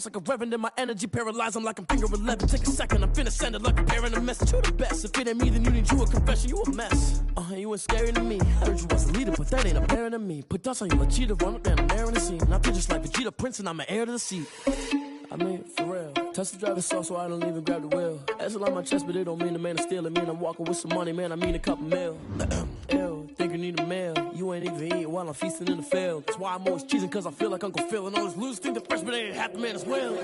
It's like a reverend in my energy, paralyzed. I'm like I'm finger 11. Take a second, I'm finna send it like a parent a message. You the best. If it ain't me, then you need you a confession. You a mess. You ain't scary to me. Heard you was a leader, but that ain't apparent to me. Put dust on you like cheetah, run up down the air in the scene. I feel just like Vegeta Prince, and I'm an heir to the seat. I mean, for real. Touch the driver's soft, so I don't even grab the wheel. That's on my chest, but it don't mean the man is stealing. Mean I'm walking with some money, man. I mean a couple mil. Ew, think you need a meal. You ain't even eating while I'm feasting in the field. That's why I'm always cheesing, cause I feel like Uncle Phil. And all this losers think the freshman ain't half the man as well.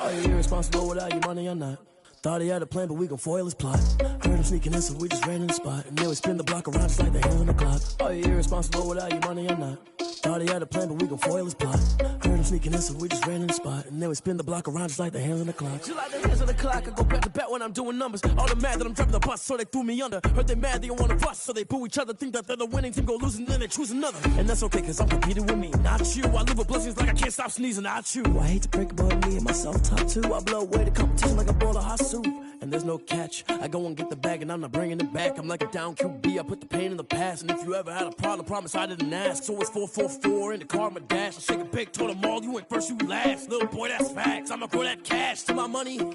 Are you irresponsible without your money or not? Thought he had a plan, but we gon' foil his plot. Heard him sneaking in, so we just ran in the spot. And then we spin the block around just like the hands on the clock. Are you irresponsible without your money or not? Thought he had a plan, but we gon' foil his plot. Heard him sneaking in, so we just ran in the spot. And then we spin the block around just like the hands on the clock. Just like the hands on the clock, I go back to back when I'm doing numbers. All the mad that I'm driving the bus, so they threw me under. Heard they mad, they don't wanna bust, so they boo each other. Think that they're the winning team, go losing, then they choose another. And that's okay, cause I'm competing with me, not you. I live with blessings like I can't stop sneezing, not you. I hate to break it, but me and myself top two. I blow away the competition like a bowl of hot soup. And there's no catch. I go and get the bag and I'm not bringing it back. I'm like a down QB, I put the pain in the past. And if you ever had a problem, promise I didn't ask. So it's 4-4-4 in the car, my dash. I shake a big, told them all, you went first, you last. Little boy, that's facts. I'ma throw that cash to my money. You know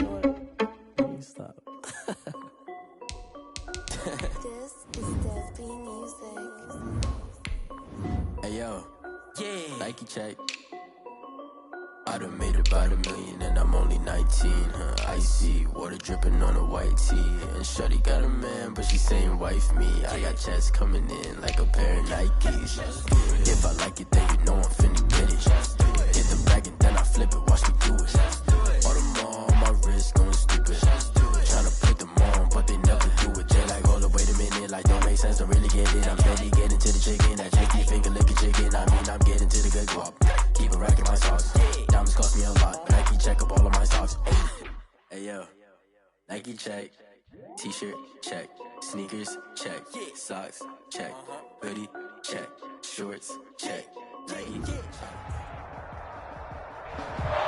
what? Let me stop. This is Desby Music. Hey yo, yeah, Nike check. I done made about $1 million and I'm only 19, Icy, water dripping on a white tee. And shorty got a man, but she saying wife me. I got checks coming in like a pair of Nikes. If I like it, then you know I'm finna get it. Hit the bag and then I flip it, watch me do it. All them on my wrist going stupid. Tryna put them on, but they never do it. They like, hold up, wait a minute, like don't make sense to really get it. I'm steady getting to the chicken, that tricky finger licking chicken. I mean, I'm getting to the good guap. Keep a rack in my sauce. Diamonds cost me a lot. Nike check up all of my socks. Hey yo, Nike check. T-shirt check. Sneakers check. Socks check. Hoodie check. Shorts check. Nike.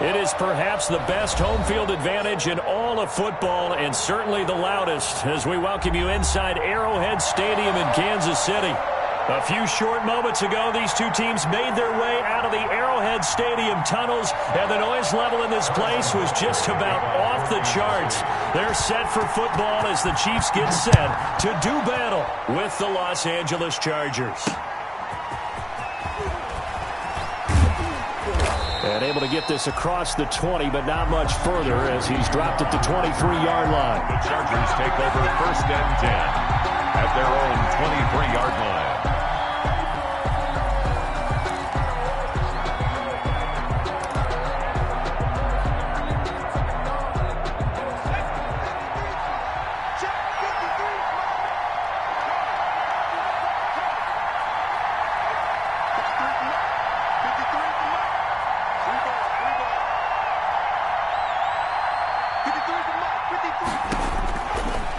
It is perhaps the best home field advantage in all of football, and certainly the loudest, as we welcome you inside Arrowhead Stadium in Kansas City. A few short moments ago, these two teams made their way out of the Arrowhead Stadium tunnels, and the noise level in this place was just about off the charts. They're set for football as the Chiefs get set to do battle with the Los Angeles Chargers. And able to get this across the 20, but not much further as he's dropped at the 23-yard line. The Chargers take over 1st and 10 at their own 23-yard line.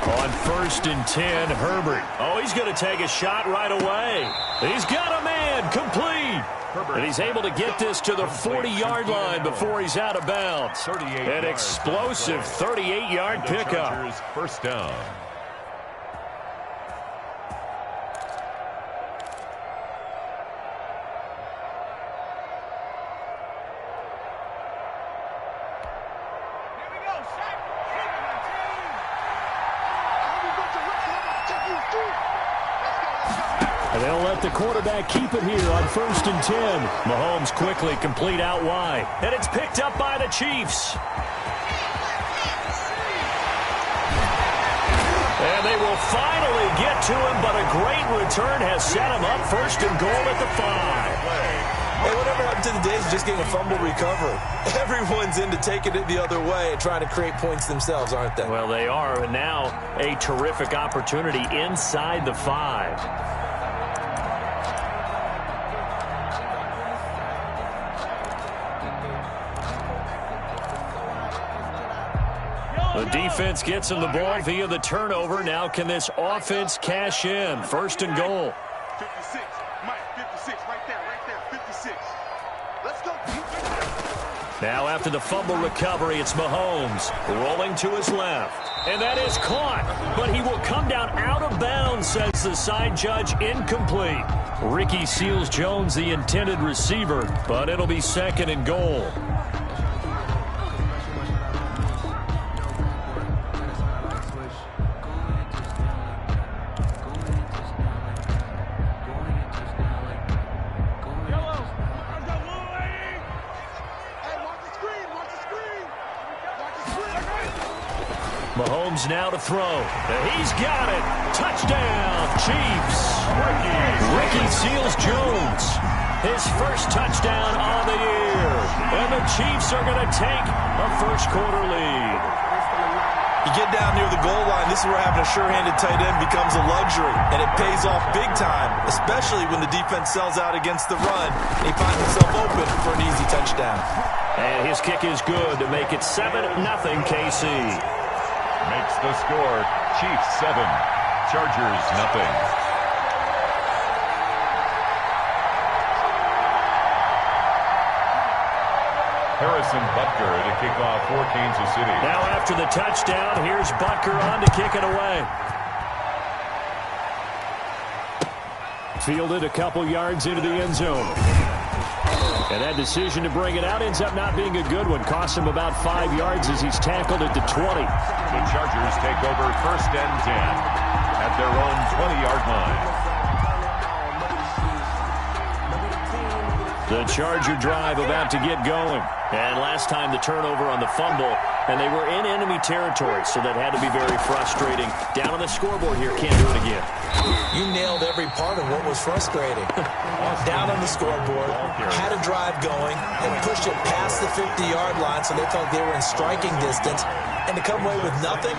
On 1st and 10, Herbert. Oh, he's going to take a shot right away. He's got a man, complete. And he's able to get this to the 40-yard line before he's out of bounds. An explosive 38-yard pickup. First down. And they'll let the quarterback keep it here on 1st and 10. Mahomes quickly complete out wide. And it's picked up by the Chiefs. And they will finally get to him, but a great return has set him up 1st and goal at the 5. Hey, whatever happened to the days of just getting a fumble recovery? Everyone's into taking it the other way and trying to create points themselves, aren't they? Well, they are. And now a terrific opportunity inside the 5. The defense gets him the ball via the turnover. Now can this offense cash in? 1st and goal. 56, Mike, 56, right there, 56. Let's go. Now after the fumble recovery, it's Mahomes rolling to his left. And that is caught, but he will come down out of bounds, says the side judge, incomplete. Ricky Seals-Jones, the intended receiver, but it'll be 2nd and goal. Mahomes now to throw. He's got it. Touchdown, Chiefs. Ricky Seals-Jones. His first touchdown on the year. And the Chiefs are going to take a first-quarter lead. You get down near the goal line, this is where having a sure-handed tight end becomes a luxury, and it pays off big time, especially when the defense sells out against the run. He finds himself open for an easy touchdown. And his kick is good to make it 7-0 KC. Makes the score Chiefs 7, Chargers nothing. Harrison Butker to kick off for Kansas City. Now after the touchdown, here's Butker on to kick it away. Fielded a couple yards into the end zone. And that decision to bring it out ends up not being a good one. Cost him about 5 yards as he's tackled at the 20. The Chargers take over 1st and 10 at their own 20-yard line. The Charger drive about to get going. And last time the turnover on the fumble, and they were in enemy territory, so that had to be very frustrating. Down on the scoreboard here, can't do it again. You nailed every part of what was frustrating. Down on the scoreboard, had a drive going, and pushed it past the 50-yard line so they felt they were in striking distance. And to come away with nothing,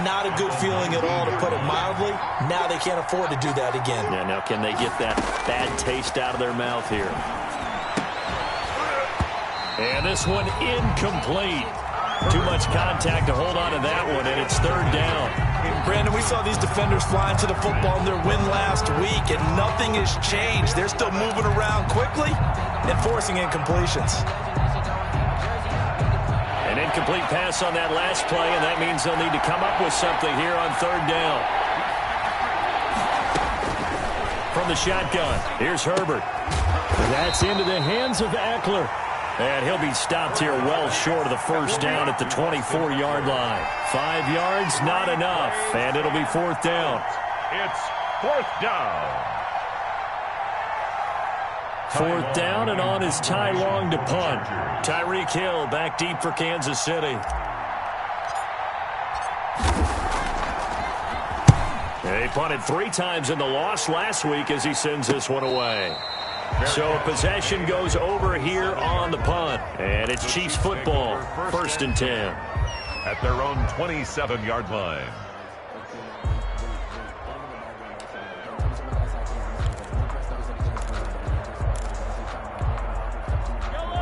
not a good feeling at all, to put it mildly. Now they can't afford to do that again. Yeah, now can they get that bad taste out of their mouth here? And this one incomplete. Too much contact to hold on to that one, and it's 3rd down. Brandon, we saw these defenders flying to the football in their win last week, and nothing has changed. They're still moving around quickly and forcing incompletions. An incomplete pass on that last play, and that means they'll need to come up with something here on 3rd down. From the shotgun, here's Herbert. That's into the hands of Eckler. And he'll be stopped here well short of the 1st down at the 24-yard line. 5 yards, not enough, and it'll be 4th down. It's 4th down. 4th down, and on is Ty Long to punt. Tyreek Hill back deep for Kansas City. He punted 3 times in the loss last week as he sends this one away. So possession goes over here on the punt. And it's Chiefs football, 1st and 10. At their own 27-yard line.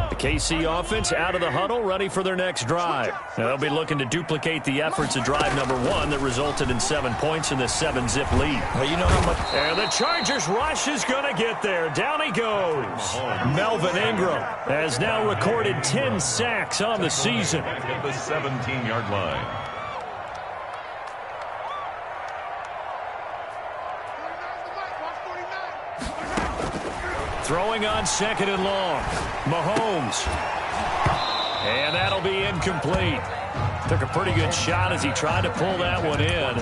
The KC offense out of the huddle, ready for their next drive. Now, they'll be looking to duplicate the efforts of drive number 1 that resulted in 7 points in the 7-zip lead. Well, you know how much... And the Chargers rush is going to get there. Down he goes. Melvin Ingram has now recorded 10 sacks on the season. At the 17-yard line. Throwing on 2nd and long. Mahomes. And that'll be incomplete. Took a pretty good shot as he tried to pull that one in.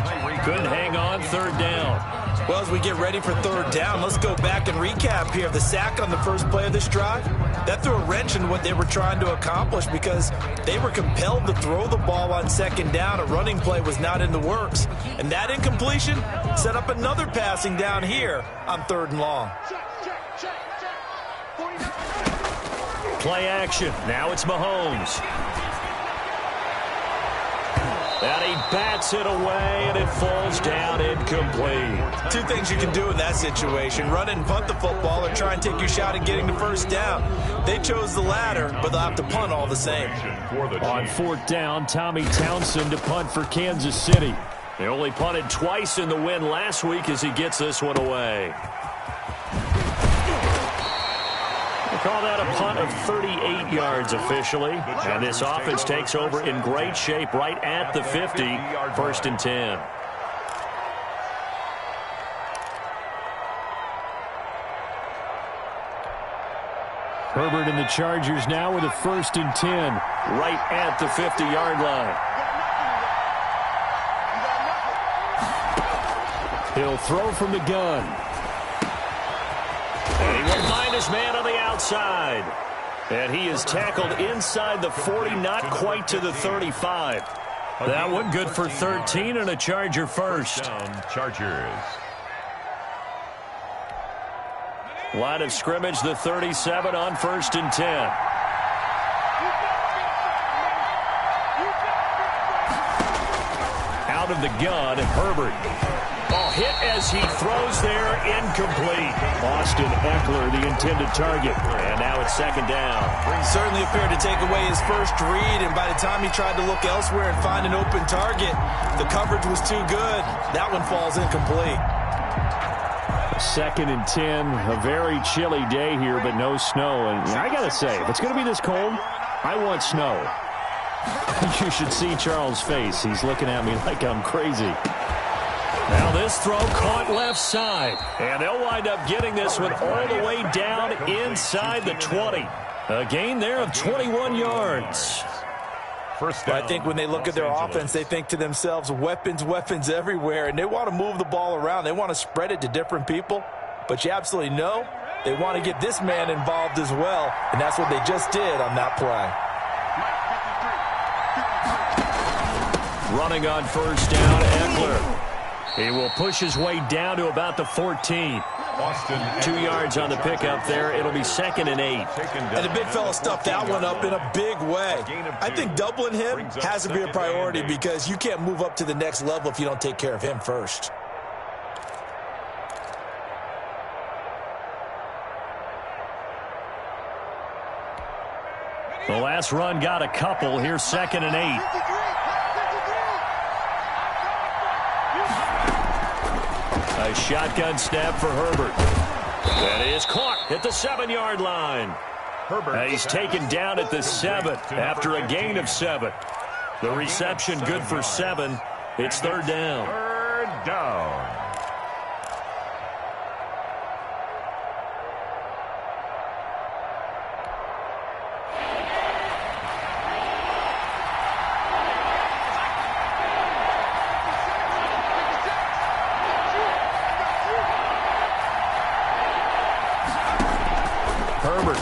Couldn't hang on. 3rd down. Well, as we get ready for 3rd down, let's go back and recap here. The sack on the first play of this drive, that threw a wrench in what they were trying to accomplish because they were compelled to throw the ball on 2nd down. A running play was not in the works. And that incompletion set up another passing down here on 3rd and long. Play action. Now it's Mahomes. And he bats it away, and it falls down incomplete. 2 things you can do in that situation: run and punt the football, or try and take your shot at getting the 1st down. They chose the latter, but they'll have to punt all the same. On 4th down, Tommy Townsend to punt for Kansas City. They only punted twice in the win last week as he gets this one away. Call that a punt of 38 yards officially. And this offense takes over in great shape right at the 50. 1st and 10. Herbert and the Chargers now with a 1st and 10 right at the 50-yard line. He'll throw from the gun. And he will find his man on the outside. And he is tackled inside the 40, not quite to the 35. That one good for 13 and a Charger first. Chargers. Line of scrimmage, the 37 on 1st and 10. Out of the gun, Herbert. Oh, hit as he throws there, incomplete. Austin Eckler, the intended target. And now it's 2nd down. He certainly appeared to take away his first read, and by the time he tried to look elsewhere and find an open target, the coverage was too good. That one falls incomplete. 2nd and 10, a very chilly day here, but no snow. And I got to say, if it's going to be this cold, I want snow. You should see Charles' face. He's looking at me like I'm crazy. Now this throw caught left side. And they'll wind up getting this one all the way down inside the 20. A gain there of 21 yards. First down, I think when they look at their offense, they think to themselves, weapons, weapons everywhere, and they want to move the ball around. They want to spread it to different people, but you absolutely know they want to get this man involved as well, and that's what they just did on that play. Running on 1st down, Eckler. He will push his way down to about the 14. 2 yards on the pickup there. It'll be 2nd and 8. And the big fella stuffed that one up in a big way. I think doubling him has to be a priority because you can't move up to the next level if you don't take care of him first. The last run got a couple. Here's 2nd and 8. A shotgun snap for Herbert. That is caught at the 7-yard line. Herbert. He's taken down at the 7 after a gain of 7. The reception good for 7. It's 3rd down. 3rd down.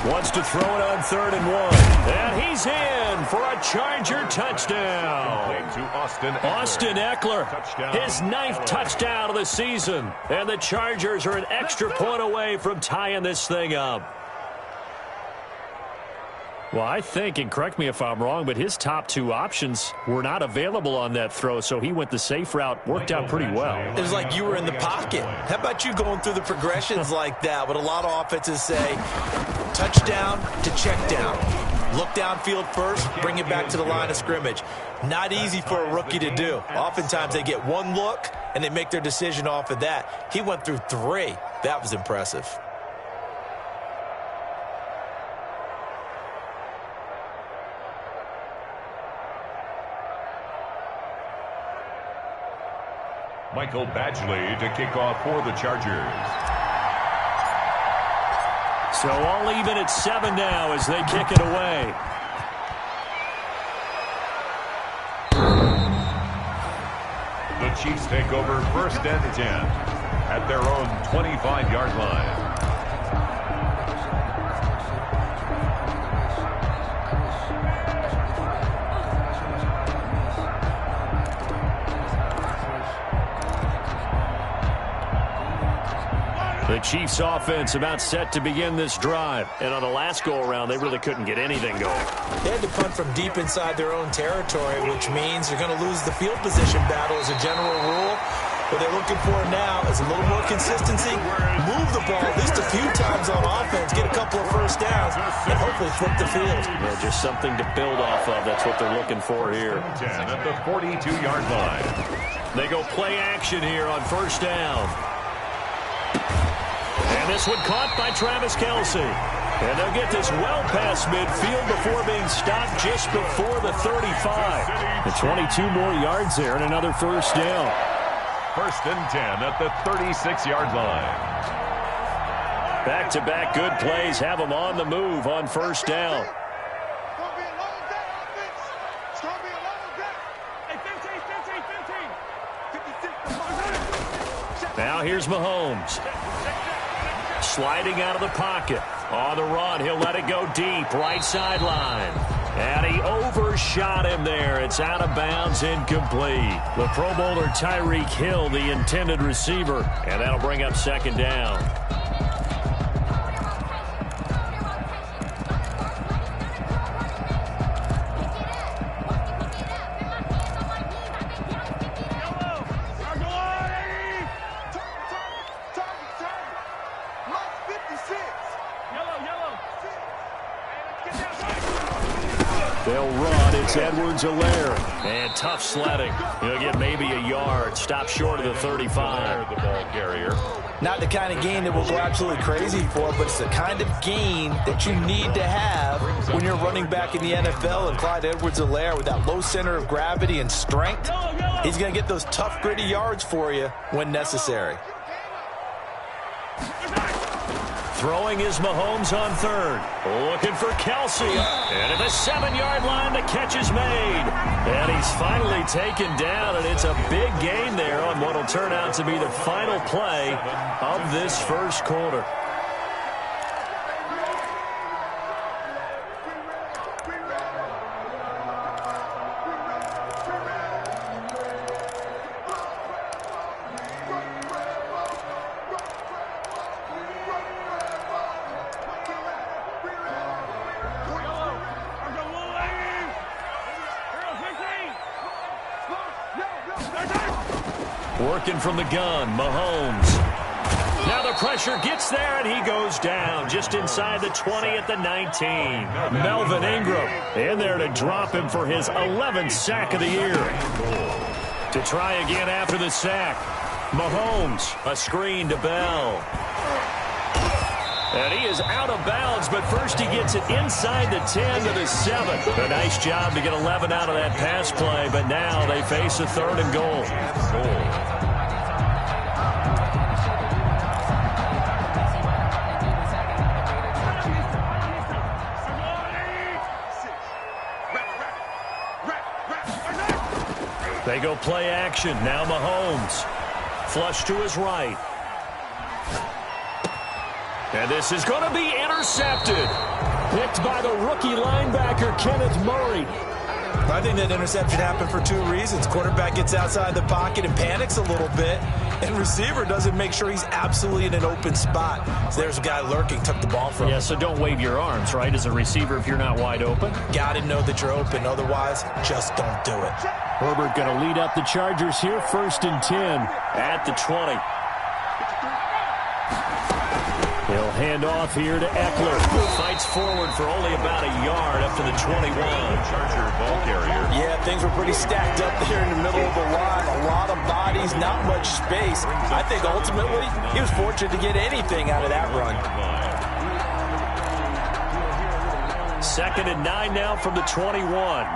Wants to throw it on 3rd and 1. And he's in for a Charger touchdown. Austin Eckler, his 9th touchdown of the season. And the Chargers are an extra point away from tying this thing up. Well, I think, and correct me if I'm wrong, but his top 2 options were not available on that throw, so he went the safe route. Worked out pretty well. It was like you were in the pocket. How about you going through the progressions like that? What a lot of offenses say, touchdown to check down. Look downfield first, bring it back to the line of scrimmage. Not easy for a rookie to do. Oftentimes they get one look, and they make their decision off of that. He went through 3. That was impressive. Michael Badgley to kick off for the Chargers. So all even at 7 now as they kick it away. The Chiefs take over 1st and 10 at their own 25-yard line. The Chiefs offense about set to begin this drive. And on the last go-around, they really couldn't get anything going. They had to punt from deep inside their own territory, which means they're going to lose the field position battle as a general rule. What they're looking for now is a little more consistency, move the ball at least a few times on offense, get a couple of first downs, and hopefully flip the field. Yeah, just something to build off of. That's what they're looking for here. 10 at the 42-yard line. They go play action here on 1st down. And this one caught by Travis Kelce. And they'll get this well past midfield before being stopped just before the 35. The 22 more yards there and another 1st down. 1st and 10 at the 36-yard line. Back-to-back good plays have them on the move on 1st down. Now here's Mahomes. Sliding out of the pocket. On the run, he'll let it go deep. Right sideline. And he overshot him there. It's out of bounds, incomplete. The Pro Bowler Tyreek Hill, the intended receiver. And that'll bring up second down. They'll run. It's Edwards-Helaire. And tough sledding. He'll get maybe a yard. Stop short of the 35. The ball carrier. Not the kind of gain that we'll go absolutely crazy for, but it's the kind of gain that you need to have when you're running back in the NFL. And Clyde Edwards-Helaire, with that low center of gravity and strength, he's going to get those tough, gritty yards for you when necessary. Throwing is Mahomes on third. Looking for Kelsey. And at the 7-yard line, the catch is made. And he's finally taken down, and it's a big gain there on what will turn out to be the final play of this first quarter. Working from the gun, Mahomes. Now the pressure gets there, and he goes down just inside the 20 at the 19. Melvin Ingram in there to drop him for his 11th sack of the year. To try again after the sack. Mahomes, a screen to Bell. And he is out of bounds, but first he gets it inside the 10 to the 7. A nice job to get 11 out of that pass play, but now they face a 3rd and goal. They go play action. Now Mahomes. Flush to his right. And this is going to be intercepted. Picked by the rookie linebacker, Kenneth Murray. I think that interception happened for 2 reasons. Quarterback gets outside the pocket and panics a little bit, and receiver doesn't make sure he's absolutely in an open spot. So there's a guy lurking, took the ball from him. Yeah, so don't wave your arms, right, as a receiver if you're not wide open. Got to know that you're open. Otherwise, just don't do it. Herbert going to lead up the Chargers here, 1st and 10 at the 20. He'll hand off here to Eckler, who fights forward for only about a yard up to the 21. Charger ball carrier. Yeah, things were pretty stacked up there in the middle of the line. A lot of bodies, not much space. I think ultimately he was fortunate to get anything out of that run. 2nd and 9 now from the 21.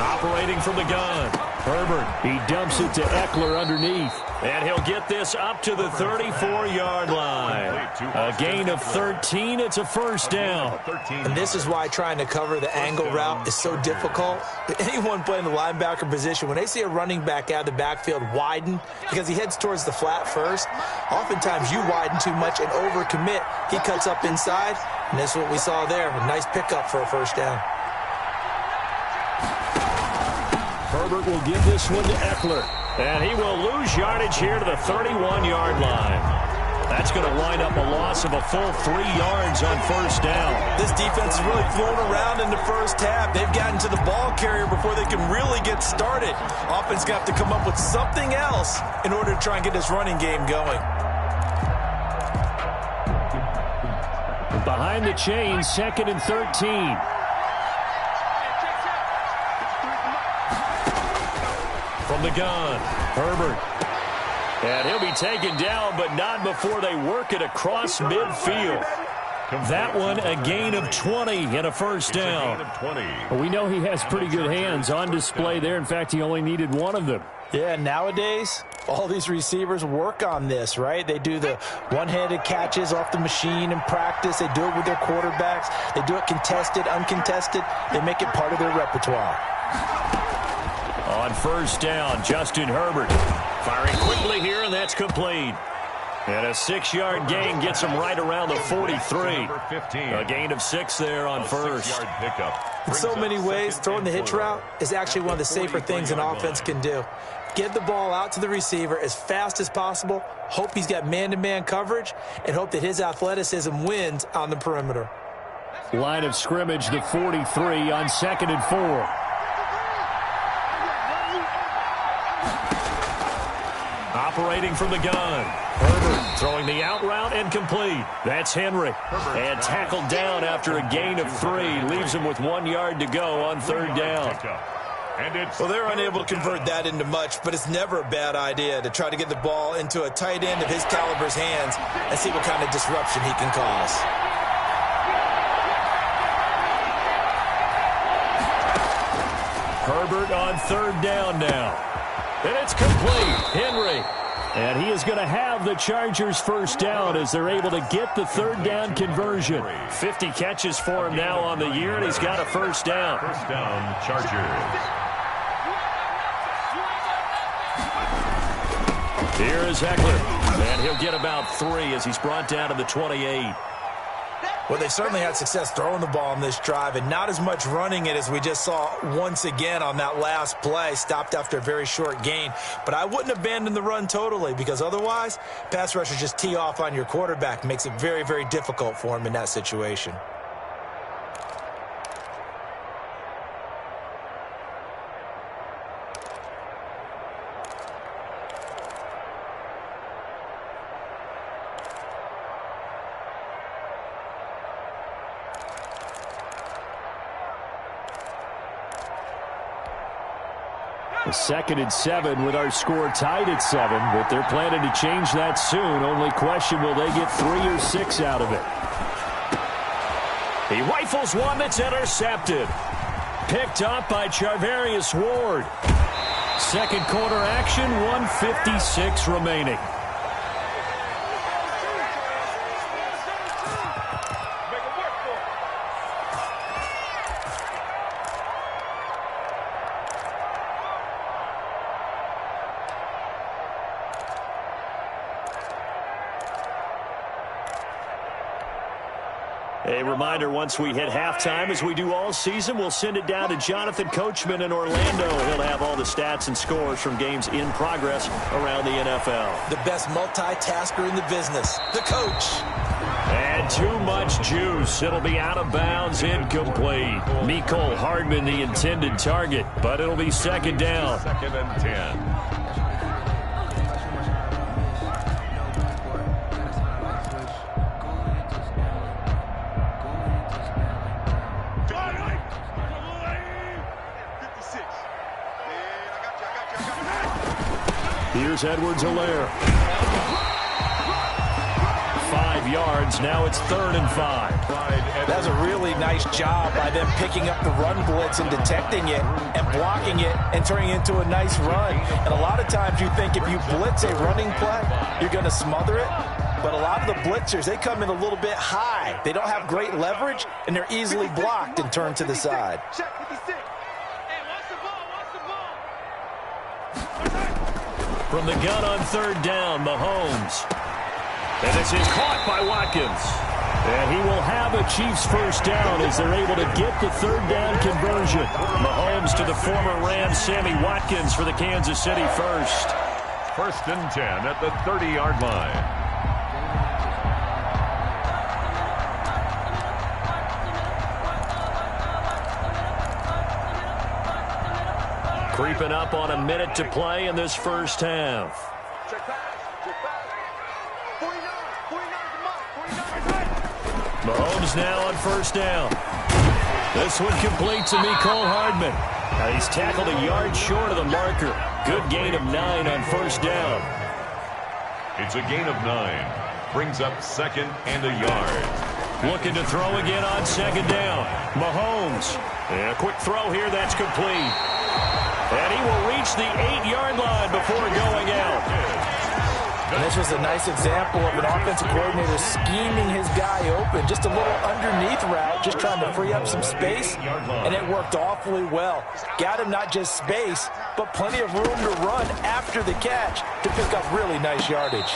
Operating from the gun. Herbert, he dumps it to Eckler underneath. And he'll get this up to the 34-yard line. A gain of 13. It's a 1st down. And this is why trying to cover the angle route is so difficult. Anyone playing the linebacker position, when they see a running back out of the backfield widen, because he heads towards the flat first, oftentimes you widen too much and overcommit. He cuts up inside, and that's what we saw there. A nice pickup for a 1st down. Herbert will give this one to Eckler. And he will lose yardage here to the 31-yard line. That's going to wind up a loss of a full 3 yards on 1st down. This defense is really flown around in the first half. They've gotten to the ball carrier before they can really get started. Offense got to come up with something else in order to try and get this running game going. Behind the chains, 2nd and 13. From the gun, Herbert. And he'll be taken down, but not before they work it across midfield. That one, a gain of 20 and a 1st down. Well, we know he has pretty good hands on display there. In fact, he only needed one of them. Yeah, nowadays, all these receivers work on this, right? They do the one-handed catches off the machine in practice. They do it with their quarterbacks. They do it contested, uncontested. They make it part of their repertoire. On 1st down, Justin Herbert firing quickly here, and that's complete. And a 6-yard gain gets him right around the 43. A gain of 6 there on first. In so many ways, throwing the hitch route is actually one of the safer things an offense can do. Get the ball out to the receiver as fast as possible, hope he's got man-to-man coverage, and hope that his athleticism wins on the perimeter. Line of scrimmage, the 43 on 2nd and 4. Operating from the gun. Herbert throwing the out route and complete. That's Henry. And tackled down after a gain of 3. Leaves him with 1 yard to go on 3rd down. Well, they're unable to convert that into much, but it's never a bad idea to try to get the ball into a tight end of his caliber's hands and see what kind of disruption he can cause. Herbert on 3rd down now. And it's complete. Henry. And he is going to have the Chargers' first down as they're able to get the 3rd down conversion. 50 catches for him now on the year, and he's got a first down. First down, Chargers. Here is Eckler. And he'll get about 3 as he's brought down to the 28. Well, they certainly had success throwing the ball on this drive and not as much running it as we just saw once again on that last play. Stopped after a very short gain. But I wouldn't abandon the run totally because otherwise, pass rushers just tee off on your quarterback. Makes it very, very difficult for him in that situation. A 2nd and 7 with our score tied at 7, but they're planning to change that soon. Only question, will they get 3 or 6 out of it? He rifles one that's intercepted. Picked up by Charvarius Ward. 2nd quarter action, 1:56 remaining. A reminder, once we hit halftime, as we do all season, we'll send it down to Jonathan Coachman in Orlando. He'll have all the stats and scores from games in progress around the NFL. The best multitasker in the business, the coach. And too much juice. It'll be out of bounds, incomplete. Mecole Hardman the intended target, but it'll be 2nd down. 2nd and 10. Here's Edwards-Helaire. 5 yards. Now it's 3rd and 5. That's a really nice job by them picking up the run blitz and detecting it and blocking it and turning it into a nice run. And a lot of times you think if you blitz a running play, you're going to smother it. But a lot of the blitzers, they come in a little bit high. They don't have great leverage, and they're easily blocked and turned to the side. From the gun on 3rd down, Mahomes. And this is caught by Watkins. And he will have a Chiefs first down as they're able to get the 3rd down conversion. Mahomes to the former Rams, Sammy Watkins for the Kansas City first. 1st and 10 at the 30-yard line. Creeping up on a minute to play in this first half. Mahomes now on 1st down. This one complete to Mecole Hardman. He's tackled a yard short of the marker. Good gain of 9 on 1st down. It's a gain of 9. Brings up 2nd and a yard. Looking to throw again on 2nd down. Mahomes. And a quick throw here, that's complete. And he will reach the 8-yard line before going out. And this was a nice example of an offensive coordinator scheming his guy open. Just a little underneath route, just trying to free up some space, and it worked awfully well. Got him not just space, but plenty of room to run after the catch to pick up really nice yardage.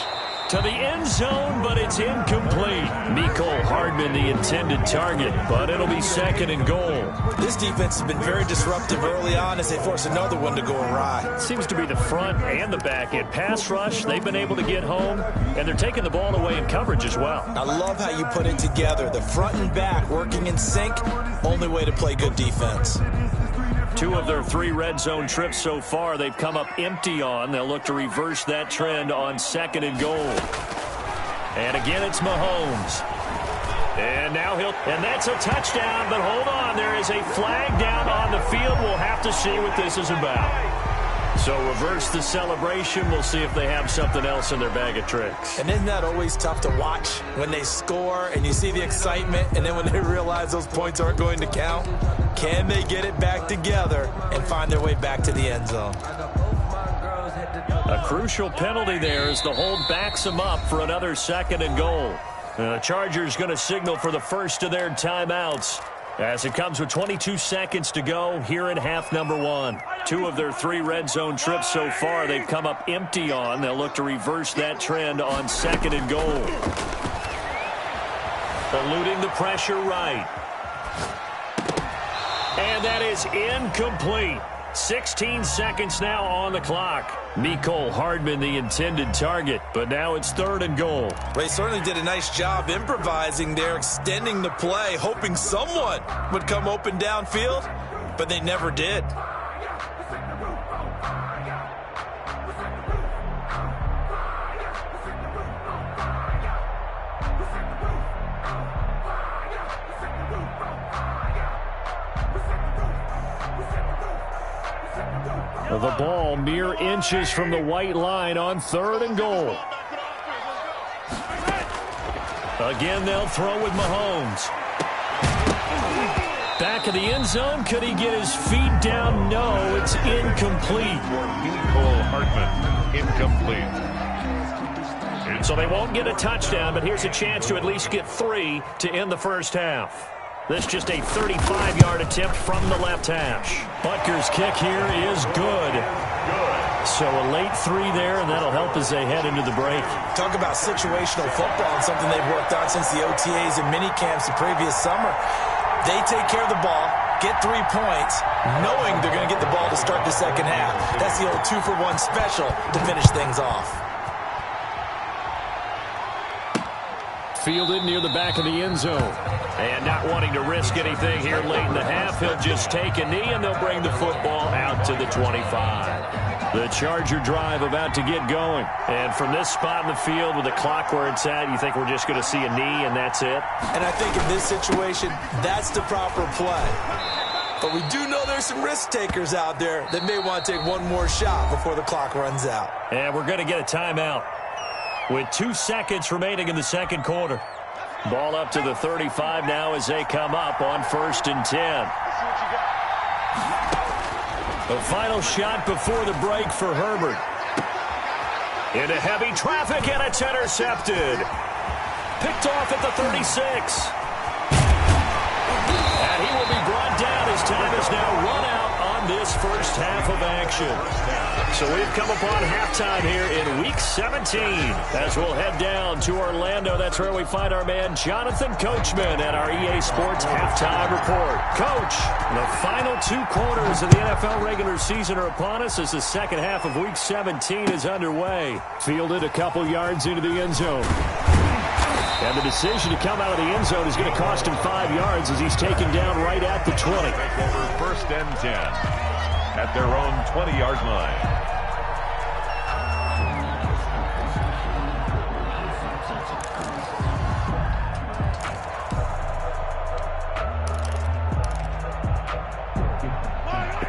To the end zone, but it's incomplete. Mecole Hardman, the intended target, but it'll be 2nd and goal. This defense has been very disruptive early on as they force another one to go awry. Seems to be the front and the back end. Pass rush, they've been able to get home, and they're taking the ball away in coverage as well. I love how you put it together. The front and back working in sync, only way to play good defense. 2 of their 3 red zone trips so far, they've come up empty on. They'll look to reverse that trend on 2nd and goal. And again, it's Mahomes. And now and that's a touchdown, but hold on. There is a flag down on the field. We'll have to see what this is about. So reverse the celebration. We'll see if they have something else in their bag of tricks. And isn't that always tough to watch when they score and you see the excitement, and then when they realize those points aren't going to count? Can they get it back together and find their way back to the end zone? A crucial penalty there as the hold backs them up for another 2nd and goal. And the Chargers going to signal for the first of their timeouts as it comes with 22 seconds to go here in half number 1. 2 of their 3 red zone trips so far, they've come up empty on. They'll look to reverse that trend on 2nd and goal. Eluding the pressure right. And that is incomplete. 16 seconds now on the clock. Mecole Hardman, the intended target, but now it's 3rd and goal. They certainly did a nice job improvising there, extending the play, hoping someone would come open downfield, but they never did. The ball mere inches from the white line on 3rd and goal. Again, they'll throw with Mahomes. Back of the end zone. Could he get his feet down? No, it's incomplete. Mecole Hardman, incomplete. So they won't get a touchdown, but here's a chance to at least get 3 to end the first half. This just a 35-yard attempt from the left hash. Butker's kick here is good. So a late 3 there, and that'll help as they head into the break. Talk about situational football and something they've worked on since the OTAs and minicamps the previous summer. They take care of the ball, get 3 points, knowing they're going to get the ball to start the second half. That's the old 2-for-1 special to finish things off. Fielded near the back of the end zone. And not wanting to risk anything here late in the half, he'll just take a knee, and they'll bring the football out to the 25. The Charger drive about to get going. And from this spot in the field with the clock where it's at, you think we're just going to see a knee and that's it? And I think in this situation, that's the proper play. But we do know there's some risk takers out there that may want to take one more shot before the clock runs out. And we're going to get a timeout with 2 seconds remaining in the second quarter. Ball up to the 35 now as they come up on 1st and 10. The final shot before the break for Herbert. Into heavy traffic, and it's intercepted. Picked off at the 36. And he will be brought down as time is now run out on this first half of action. So we've come upon halftime here in Week 17 as we'll head down to Orlando. That's where we find our man Jonathan Coachman at our EA Sports Halftime Report. Coach, the final 2 quarters of the NFL regular season are upon us as the second half of Week 17 is underway. Fielded a couple yards into the end zone. And the decision to come out of the end zone is going to cost him 5 yards as he's taken down right at the 20. Over 1st and 10 at their own 20-yard line.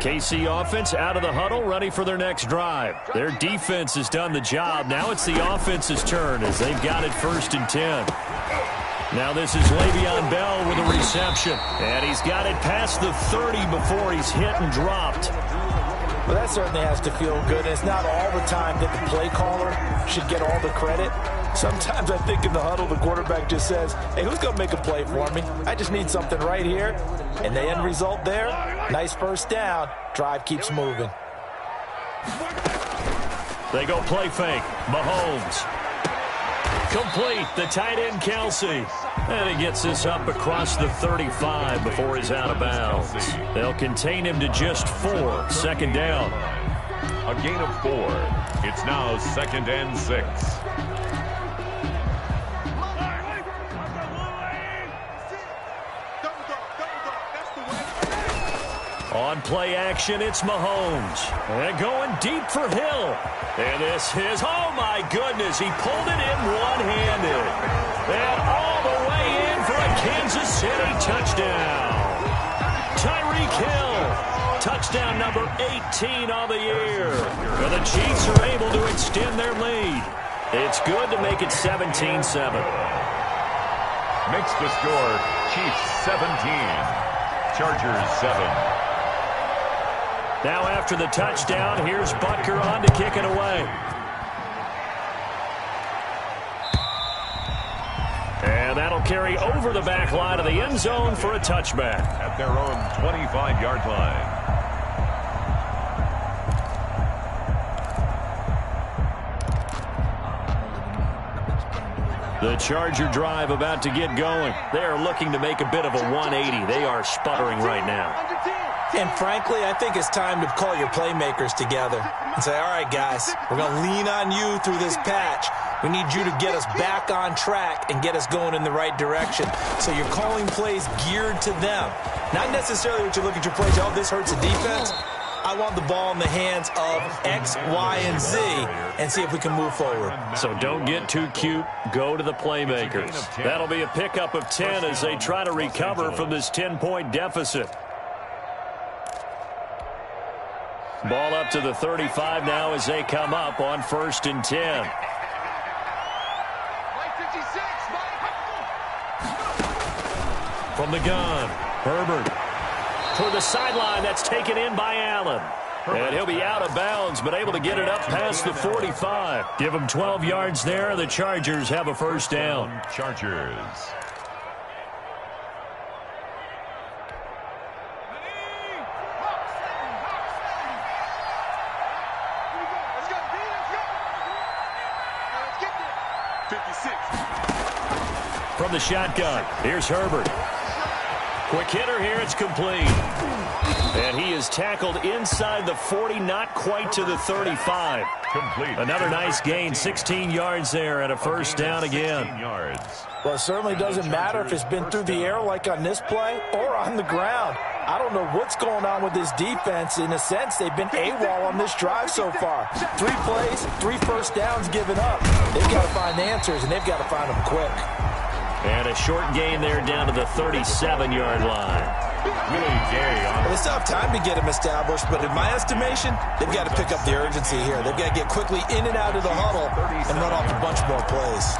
KC offense out of the huddle, ready for their next drive. Their defense has done the job. Now it's the offense's turn as they've got it 1st and 10. Now this is Le'Veon Bell with a reception. And he's got it past the 30 before he's hit and dropped. Well, that certainly has to feel good. And it's not all the time that the play caller should get all the credit. Sometimes I think in the huddle, the quarterback just says, hey, who's going to make a play for me? I just need something right here. And the end result there, nice first down. Drive keeps moving. They go play fake. Mahomes. Complete, the tight end, Kelsey. And he gets this up across the 35 before he's out of bounds. They'll contain him to just 4. Second down. A gain of 4. It's now 2nd and 6. On play action, it's Mahomes. And going deep for Hill. And this is, oh my goodness, he pulled it in one-handed. And all the way in for a Kansas City touchdown. Tyreek Hill, touchdown number 18 on the year. And the Chiefs are able to extend their lead. It's good to make it 17-7. Makes the score Chiefs 17, Chargers 7. Now after the touchdown, here's Butker on to kick it away. And that'll carry over the back line of the end zone for a touchback. At their own 25-yard line. The Charger drive about to get going. They are looking to make a bit of a 180. They are sputtering right now. And frankly, I think it's time to call your playmakers together and say, all right, guys, we're going to lean on you through this patch. We need you to get us back on track and get us going in the right direction. So you're calling plays geared to them. Not necessarily what you look at your plays, oh, this hurts the defense. I want the ball in the hands of X, Y, and Z and see if we can move forward. So don't get too cute. Go to the playmakers. That'll be a pickup of 10 as they try to recover from this 10-point deficit. Ball up to the 35 now as they come up on 1st and 10. From the gun, Herbert. Toward the sideline, that's taken in by Allen. And he'll be out of bounds, but able to get it up past the 45. Give him 12 yards there. The Chargers have a first down. Chargers. From the shotgun, here's Herbert. Quick hitter here, it's complete. And he is tackled inside the 40, not quite to the 35. Complete. Another nice gain, 16 yards there, and a first down again. Well, it certainly doesn't matter if it's been through the air like on this play or on the ground. I don't know what's going on with this defense. In a sense, they've been AWOL on this drive so far. 3 plays, 3 first downs given up. They've got to find answers, and they've got to find them quick. And a short gain there down to the 37-yard line. Well, they still have time to get him established, but in my estimation, they've got to pick up the urgency here. They've got to get quickly in and out of the huddle and run off a bunch more plays.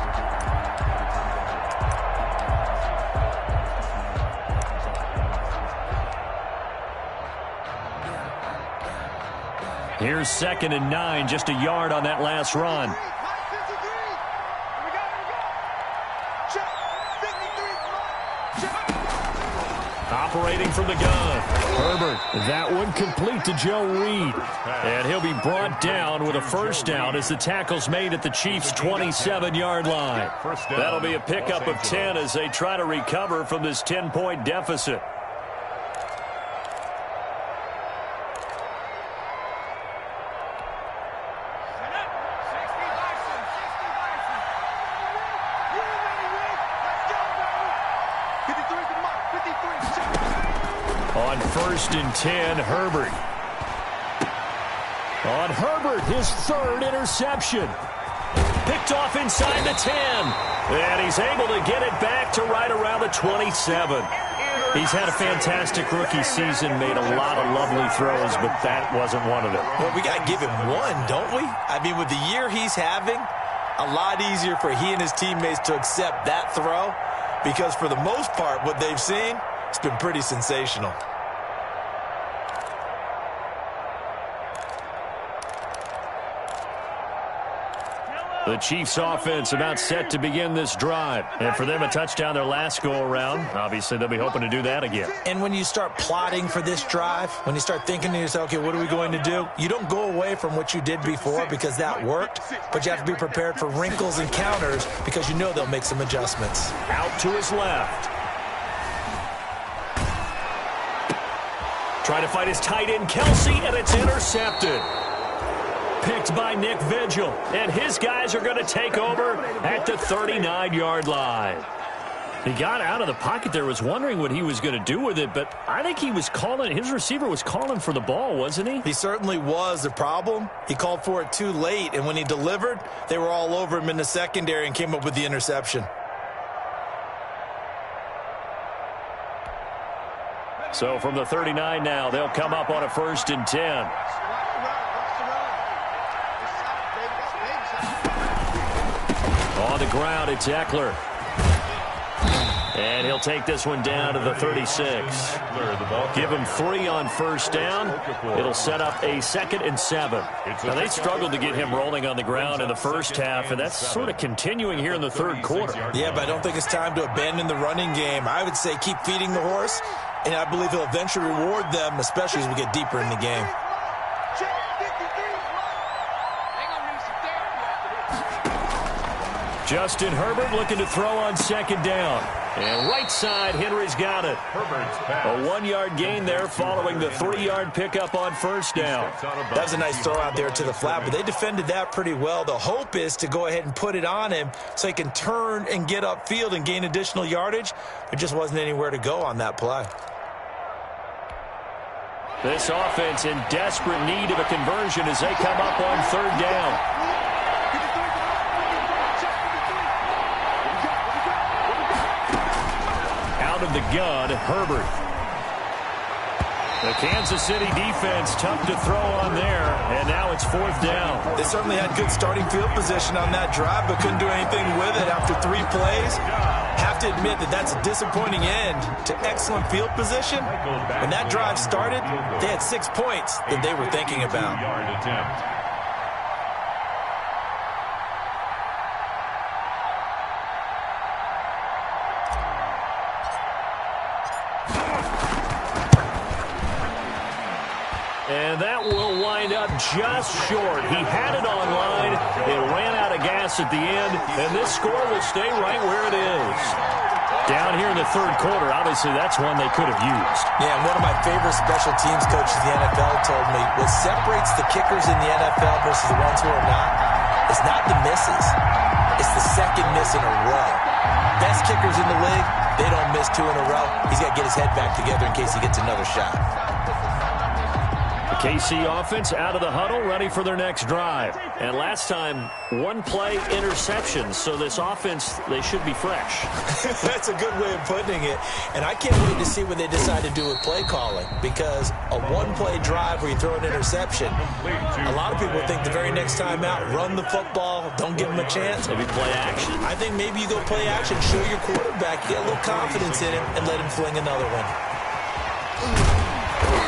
Here's 2nd and 9, just a yard on that last run. Operating from the gun. Herbert, that one complete to Joe Reed. And he'll be brought down with a first down as the tackle's made at the Chiefs' 27-yard line. That'll be a pickup of 10 as they try to recover from this 10-point deficit. On 1st and 10, Herbert. On Herbert, his 3rd interception. Picked off inside the 10. And he's able to get it back to right around the 27. He's had a fantastic rookie season, made a lot of lovely throws, but that wasn't one of them. Well, we got to give him one, don't we? I mean, with the year he's having, a lot easier for he and his teammates to accept that throw because for the most part, what they've seen, it's been pretty sensational. The Chiefs offense about set to begin this drive. And for them, a touchdown their last go-around. Obviously, they'll be hoping to do that again. And when you start plotting for this drive, when you start thinking to yourself, okay, what are we going to do? You don't go away from what you did before because that worked, but you have to be prepared for wrinkles and counters because you know they'll make some adjustments. Out to his left. Trying to fight his tight end, Kelsey, and it's intercepted. Picked by Nick Vigil, and his guys are going to take over at the 39-yard line. He got out of the pocket there, was wondering what he was going to do with it, but I think he was calling, his receiver was calling for the ball, wasn't he? He certainly was. The problem, he called for it too late, and when he delivered, they were all over him in the secondary and came up with the interception. So from the 39 now, they'll come up on a 1st and 10. On the ground, it's Eckler. And he'll take this one down to the 36. Give him 3 on 1st down. It'll set up a 2nd and 7. Now, they struggled to get him rolling on the ground in the first half, and that's sort of continuing here in the 3rd quarter. Yeah, but I don't think it's time to abandon the running game. I would say keep feeding the horse, and I believe he'll eventually reward them, especially as we get deeper in the game. Justin Herbert looking to throw on 2nd down. And right side, Henry's got it. A 1-yard gain there following the 3-yard pickup on 1st down. That was a nice throw out there to the flat, but they defended that pretty well. The hope is to go ahead and put it on him so he can turn and get upfield and gain additional yardage. There just wasn't anywhere to go on that play. This offense in desperate need of a conversion as they come up on 3rd down. Of the gun, Herbert. The Kansas City defense tough to throw on there, and now it's 4th down. They certainly had good starting field position on that drive, but couldn't do anything with it after 3 plays. Have to admit that that's a disappointing end to excellent field position. When that drive started, they had 6 points that they were thinking about. And that will wind up just short. He had it online. It ran out of gas at the end, and this score will stay right where it is. Down here in the 3rd quarter, obviously that's one they could have used. Yeah, and one of my favorite special teams coaches in the NFL told me what separates the kickers in the NFL versus the ones who are not is not the misses. It's the 2nd miss in a row. Best kickers in the league, they don't miss 2 in a row. He's got to get his head back together in case he gets another shot. KC offense out of the huddle, ready for their next drive. And last time, 1-play interceptions, so this offense, they should be fresh. That's a good way of putting it. And I can't wait to see what they decide to do with play calling, because a 1-play drive where you throw an interception, a lot of people think the very next time out, run the football, don't give them a chance. Maybe play action. I think maybe you go play action, show your quarterback, get a little confidence in him, and let him fling another one.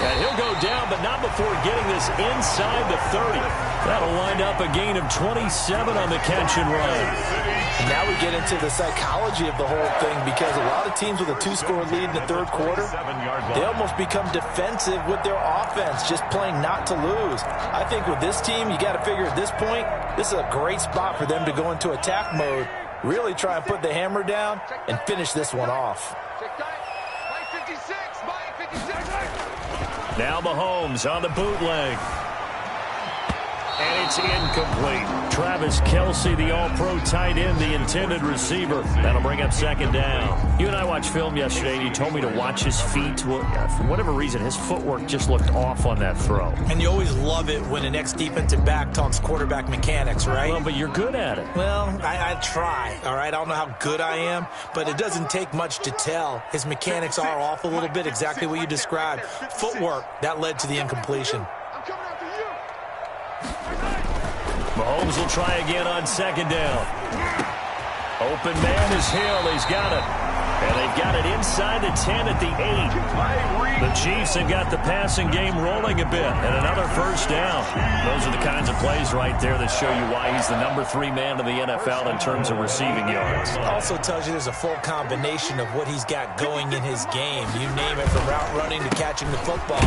And he'll go down, but not before getting this inside the 30. That'll wind up a gain of 27 on the catch and run. And now we get into the psychology of the whole thing, because a lot of teams with a 2-score lead in the 3rd quarter, they almost become defensive with their offense, just playing not to lose. I think with this team, you got to figure at this point, this is a great spot for them to go into attack mode, really try and put the hammer down and finish this one off. Now Mahomes on the bootleg. And it's incomplete. Travis Kelce, the all-pro tight end, the intended receiver. That'll bring up 2nd down. You and I watched film yesterday, and you told me to watch his feet. Well, for whatever reason, his footwork just looked off on that throw. And you always love it when an ex-defensive back talks quarterback mechanics, right? Well, but you're good at it. Well, I try, all right? I don't know how good I am, but it doesn't take much to tell. His mechanics are off a little bit, exactly what you described. Footwork, that led to the incompletion. Mahomes will try again on 2nd down. Open man is Hill. He's got it. And they've got it inside the 10 at the 8. The Chiefs have got the passing game rolling a bit. And another first down. Those are the kinds of plays right there that show you why he's the number 3 man in the NFL in terms of receiving yards. Also tells you there's a full combination of what he's got going in his game. You name it, from route running to catching the football.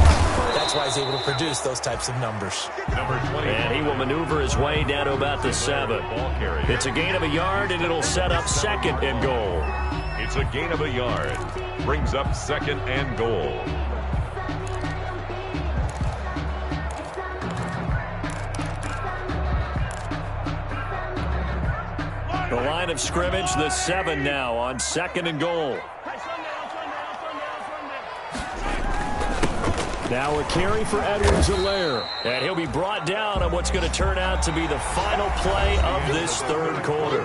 That's why he's able to produce those types of numbers. And he will maneuver his way down to about the 7. It's a gain of a yard, and it'll set up 2nd and goal. It's a gain of a yard. Brings up 2nd and goal. The line of scrimmage, the 7 now on 2nd and goal. Now a carry for Edwards-Helaire. And he'll be brought down on what's going to turn out to be the final play of this 3rd quarter.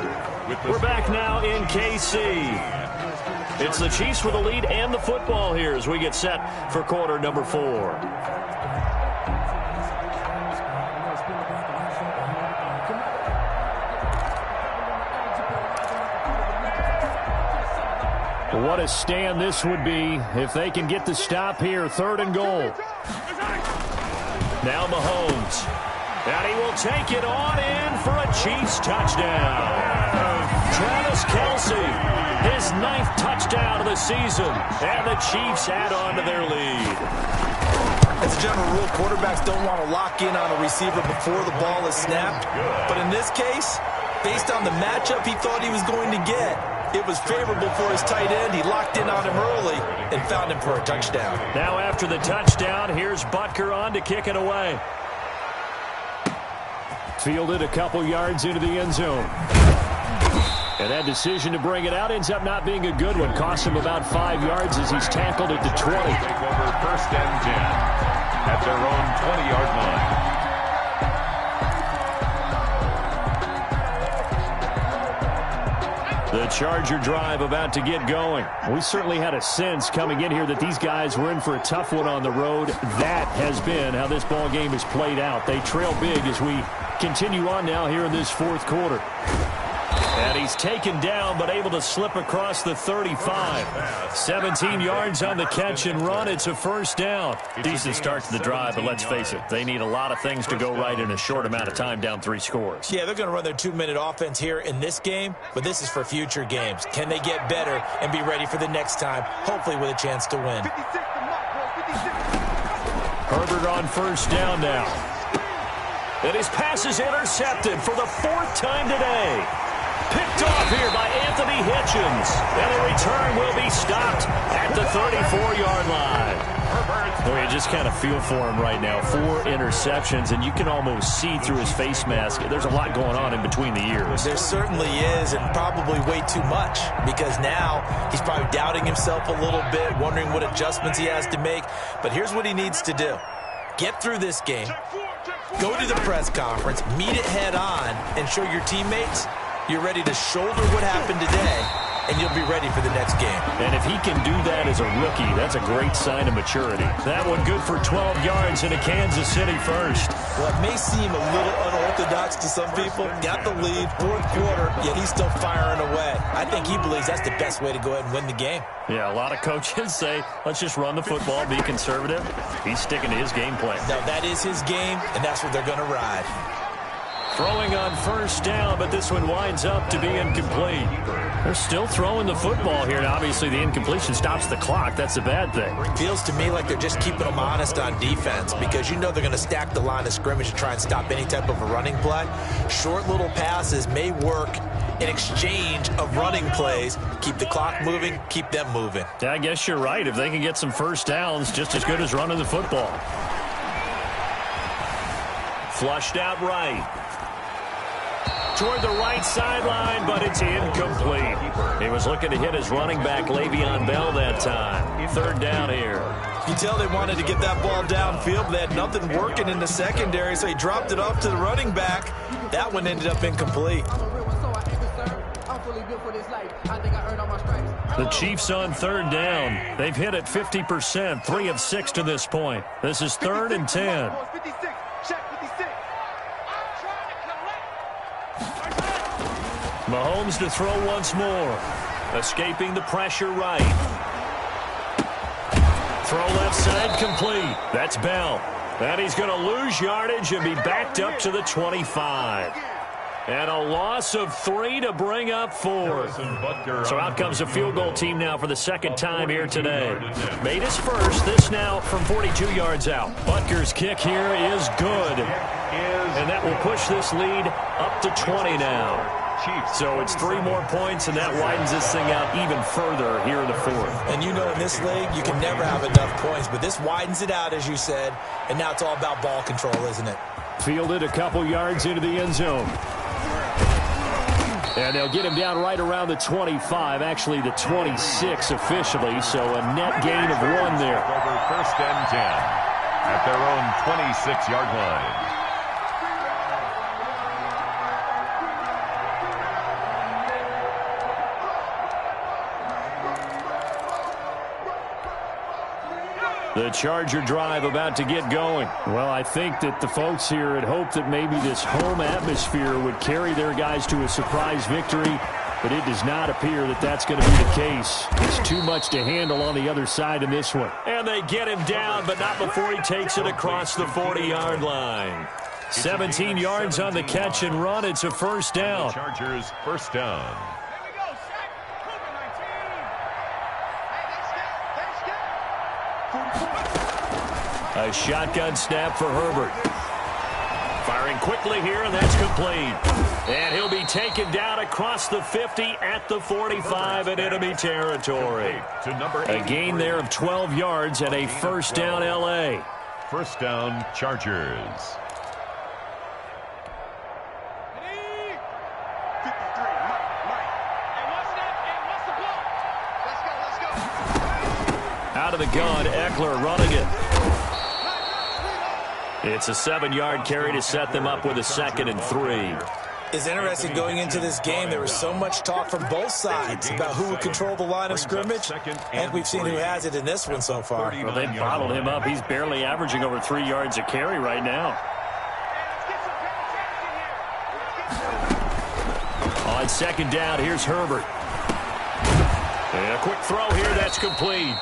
We're back now in KC. It's the Chiefs with the lead and the football here as we get set for quarter number 4. What a stand this would be if they can get the stop here. 3rd and goal. Now Mahomes. And he will take it on in for a Chiefs touchdown. Travis Kelce, his 9th touchdown of the season. And the Chiefs add on to their lead. As a general rule, quarterbacks don't want to lock in on a receiver before the ball is snapped. But in this case, based on the matchup he thought he was going to get, it was favorable for his tight end. He locked in on him early and found him for a touchdown. Now after the touchdown, here's Butker on to kick it away. Fielded a couple yards into the end zone. And that decision to bring it out ends up not being a good one. Cost him about 5 yards as he's tackled at the 20. Take over 1st and 10 at their own 20-yard line. The Charger drive about to get going. We certainly had a sense coming in here that these guys were in for a tough one on the road. That has been how this ball game has played out. They trail big as we continue on now here in this 4th quarter. And he's taken down but able to slip across the 35. 17 yards on the catch and run. It's a first down. Decent start to the drive, but let's face it, they need a lot of things to go right in a short amount of time, down 3 scores. Yeah, they're going to run their 2-minute offense here in this game, but this is for future games. Can they get better and be ready for the next time, hopefully with a chance to win? Herbert on first down now. And his pass is intercepted for the 4th time today. Picked off here by Anthony Hitchens. And the return will be stopped at the 34-yard line. Well, you just kind of feel for him right now. 4 interceptions, and you can almost see through his face mask. There's a lot going on in between the ears. There certainly is, and probably way too much, because now he's probably doubting himself a little bit, wondering what adjustments he has to make. But here's what he needs to do. Get through this game, go to the press conference, meet it head on, and show your teammates you're ready to shoulder what happened today, and you'll be ready for the next game. And if he can do that as a rookie, that's a great sign of maturity. That one good for 12 yards in a Kansas City first. Well, it may seem a little unorthodox to some people. Got the lead, 4th quarter, yet he's still firing away. I think he believes that's the best way to go ahead and win the game. Yeah, a lot of coaches say, let's just run the football, be conservative. He's sticking to his game plan. No, that is his game, and that's what they're going to ride. Throwing on first down, but this one winds up to be incomplete. They're still throwing the football here, and obviously the incompletion stops the clock. That's a bad thing. Feels to me like they're just keeping them honest on defense, because you know they're going to stack the line of scrimmage to try and stop any type of a running play. Short little passes may work in exchange of running plays. Keep the clock moving, keep them moving. Yeah, I guess you're right. If they can get some first downs, just as good as running the football. Flushed out right. Toward the right sideline, but it's incomplete. He was looking to hit his running back, Le'Veon Bell, that time. 3rd down here. You tell they wanted to get that ball downfield, but they had nothing working in the secondary, so he dropped it off to the running back. That one ended up incomplete. The Chiefs on 3rd down. They've hit it 50%, 3 of 6 to this point. This is 3rd and 10. Mahomes to throw once more. Escaping the pressure right. Throw left side complete. That's Bell. And he's going to lose yardage and be backed up to the 25. And a loss of 3 to bring up 4. So out comes a field goal team now for the second time here today. Made his first. This now from 42 yards out. Butker's kick here is good. And that will push this lead up to 20 now. So it's 3 more points, and that widens this thing out even further here in the fourth. And you know in this league, you can never have enough points, but this widens it out, as you said, and now it's all about ball control, isn't it? Fielded a couple yards into the end zone. And they'll get him down right around the 25, actually the 26 officially, so a net gain of 1 there. Over first and 10 at their own 26-yard line. The Charger drive about to get going. Well, I think that the folks here had hoped that maybe this home atmosphere would carry their guys to a surprise victory, but it does not appear that that's going to be the case. There's too much to handle on the other side in this one. And they get him down, but not before he takes it across the 40-yard line. 17 yards on the catch and run. It's a first down. Chargers first down. A shotgun snap for Herbert. Firing quickly here, and that's complete. And he'll be taken down across the 50 at the 45 in enemy territory. A gain there of 12 yards and a first down L.A. First down Chargers. Out of the gun, Eckler running it. It's a 7-yard carry to set them up with a 2nd and 3. It's interesting going into this game. There was so much talk from both sides about who would control the line of scrimmage, and we've seen who has it in this one so far. Well, they bottled him up. He's barely averaging over 3 yards a carry right now. On 2nd down, here's Herbert. And a quick throw here, that's complete.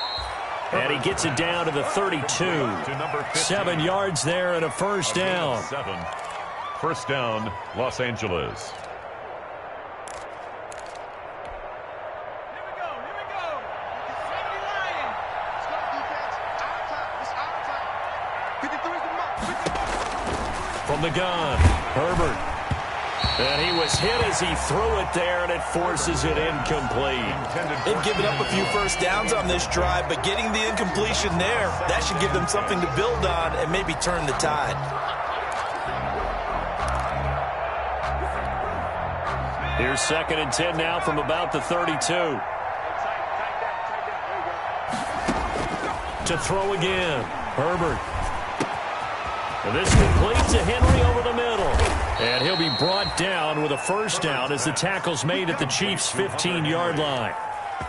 And he gets it down to the 32. 7 yards there and a first down. First down, Los Angeles. From the gun, Herbert. And he was hit as he threw it there, and it forces it incomplete. They've given up a few first downs on this drive, but getting the incompletion there, that should give them something to build on and maybe turn the tide. Here's 2nd and 10 now from about the 32. To throw again, Herbert. And this completes to Henry over the middle. And he'll be brought down with a first down as the tackle's made at the Chiefs' 15-yard line.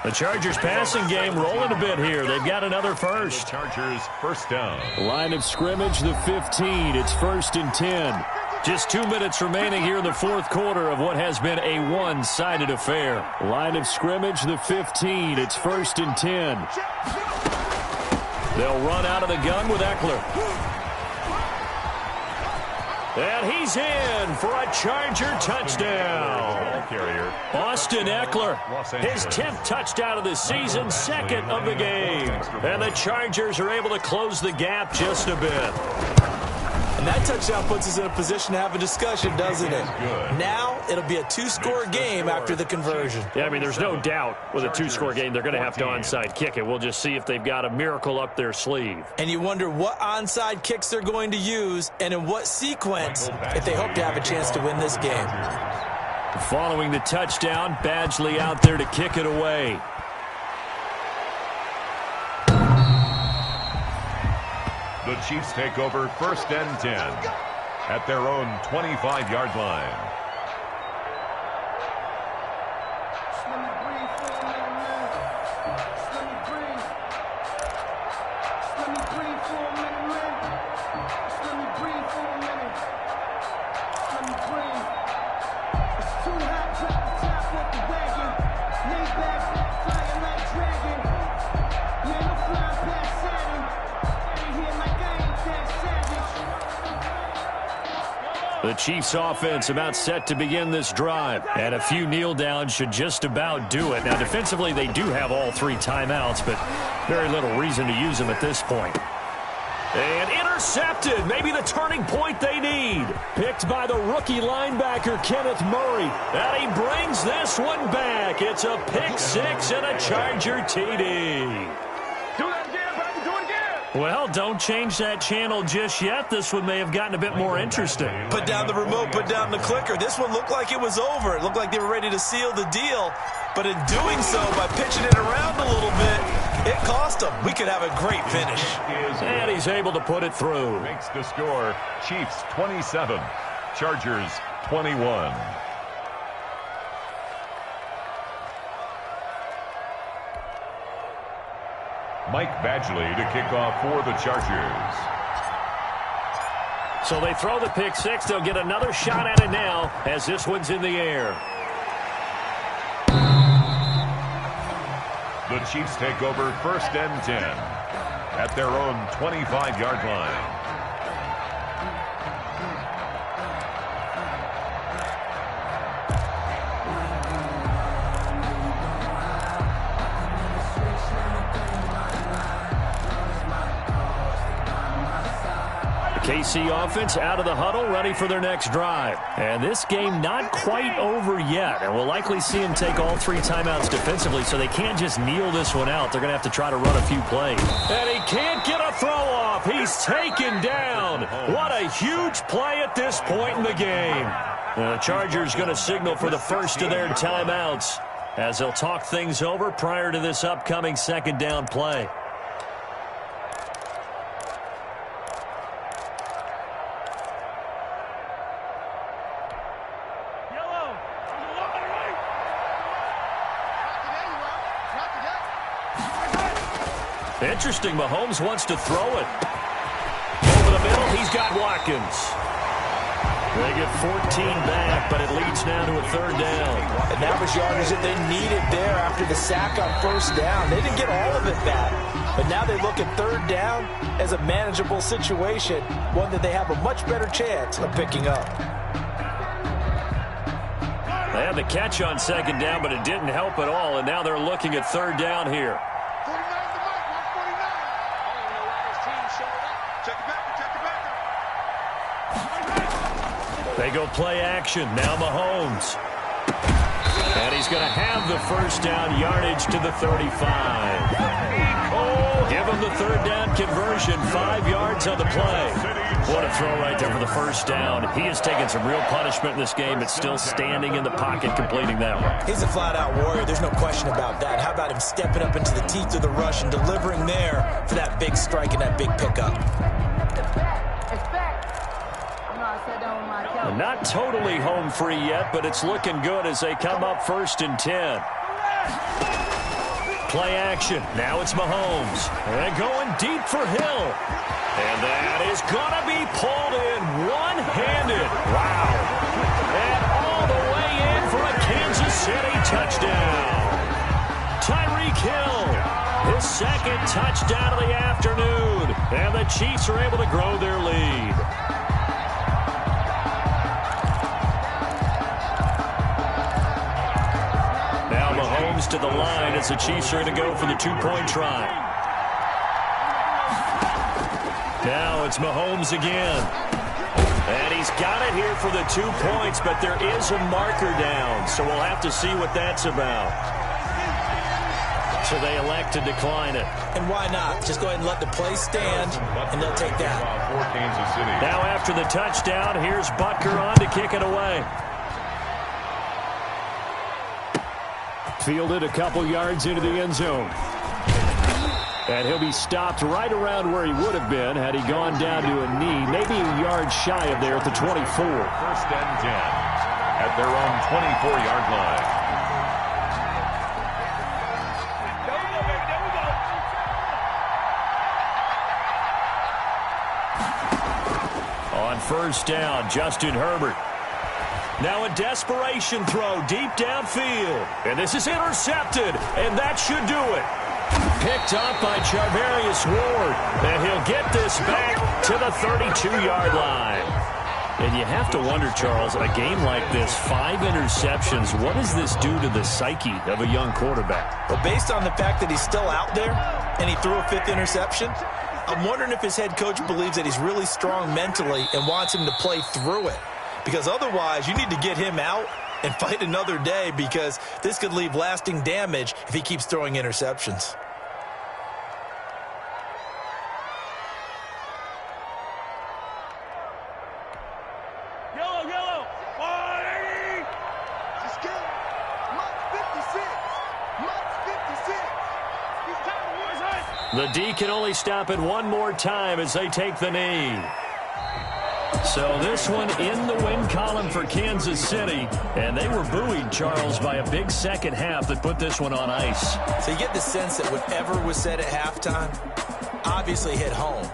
The Chargers passing game rolling a bit here. They've got another first. Chargers first down. Line of scrimmage, the 15. It's 1st and 10. Just 2 minutes remaining here in the fourth quarter of what has been a one-sided affair. Line of scrimmage, the 15. It's 1st and 10. They'll run out of the gun with Eckler. And he's in for a Charger touchdown. Austin Eckler, his 10th touchdown of the season, 2nd of the game. And the Chargers are able to close the gap just a bit. And that touchdown puts us in a position to have a discussion, doesn't it? Now it'll be a 2-score game after the conversion. Yeah, I mean, there's no doubt with a 2-score game they're going to have to onside kick it. We'll just see if they've got a miracle up their sleeve. And you wonder what onside kicks they're going to use and in what sequence if they hope to have a chance to win this game. Following the touchdown, Badgley out there to kick it away. The Chiefs take over 1st and 10 at their own 25-yard line. Too hot, drop the top off the wagon. Lay back, The Chiefs offense about set to begin this drive. And a few kneel downs should just about do it. Now, defensively, they do have all 3 timeouts, but very little reason to use them at this point. And intercepted. Maybe the turning point they need. Picked by the rookie linebacker, Kenneth Murray. And he brings this one back. It's a pick 6 and a Charger TD. Do that again, baby. Do it again. Well, don't change that channel just yet. This one may have gotten a bit more interesting. Put down the remote, put down the clicker. This one looked like it was over. It looked like they were ready to seal the deal. But in doing so, by pitching it around a little bit, it cost them. We could have a great finish. And he's able to put it through. Makes the score Chiefs 27, Chargers 21. Mike Badgley to kick off for the Chargers. So they throw the pick 6. They'll get another shot at it now as this one's in the air. The Chiefs take over 1st and 10 at their own 25-yard line. KC offense out of the huddle, ready for their next drive. And this game not quite over yet. And we'll likely see them take all 3 timeouts defensively, so they can't just kneel this one out. They're going to have to try to run a few plays. And he can't get a throw off. He's taken down. What a huge play at this point in the game. The Chargers going to signal for the first of their timeouts as they'll talk things over prior to this upcoming 2nd down play. Interesting, Mahomes wants to throw it. Over the middle, he's got Watkins. They get 14 back, but it leads now to a 3rd down. And that was yardage that they needed there after the sack on 1st down. They didn't get all of it back, but now they look at 3rd down as a manageable situation, one that they have a much better chance of picking up. They had the catch on 2nd down, but it didn't help at all, and now they're looking at 3rd down here. They go play action. Now Mahomes. And he's going to have the 1st down, yardage to the 35. Oh, give him the 3rd down conversion. 5 yards on the play. What a throw right there for the 1st down. He has taken some real punishment in this game, but still standing in the pocket completing that one. He's a flat-out warrior. There's no question about that. How about him stepping up into the teeth of the rush and delivering there for that big strike and that big pickup? Not totally home free yet, but it's looking good as they come up 1st and 10. Play action. Now it's Mahomes. And going deep for Hill. And that is going to be pulled in one-handed. Wow. And all the way in for a Kansas City touchdown. Tyreek Hill, his 2nd touchdown of the afternoon. And the Chiefs are able to grow their lead. Mahomes to the line as the Chiefs are going to go for the 2-point try. Now it's Mahomes again. And he's got it here for the 2 points, but there is a marker down, so we'll have to see what that's about. So they elect to decline it. And why not? Just go ahead and let the play stand, and they'll take that. Now after the touchdown, here's Butker on to kick it away. Fielded a couple yards into the end zone. And he'll be stopped right around where he would have been had he gone down to a knee, maybe a yard shy of there at the 24. 1st and 10 at their own 24-yard line. On 1st down, Justin Herbert. Now a desperation throw deep downfield. And this is intercepted, and that should do it. Picked up by Charvarius Ward. And he'll get this back to the 32-yard line. And you have to wonder, Charles, a game like this, 5 interceptions, what does this do to the psyche of a young quarterback? Well, based on the fact that he's still out there and he threw a 5th interception, I'm wondering if his head coach believes that he's really strong mentally and wants him to play through it. Because otherwise, you need to get him out and fight another day, because this could leave lasting damage if he keeps throwing interceptions. Yellow. 180. Just kill him. Mark 56. Mark 56. He's tired of losing. The D can only stop it one more time as they take the knee. So this one in the win column for Kansas City, and they were buoyed, Charles, by a big second half that put this one on ice. So you get the sense that whatever was said at halftime obviously hit home.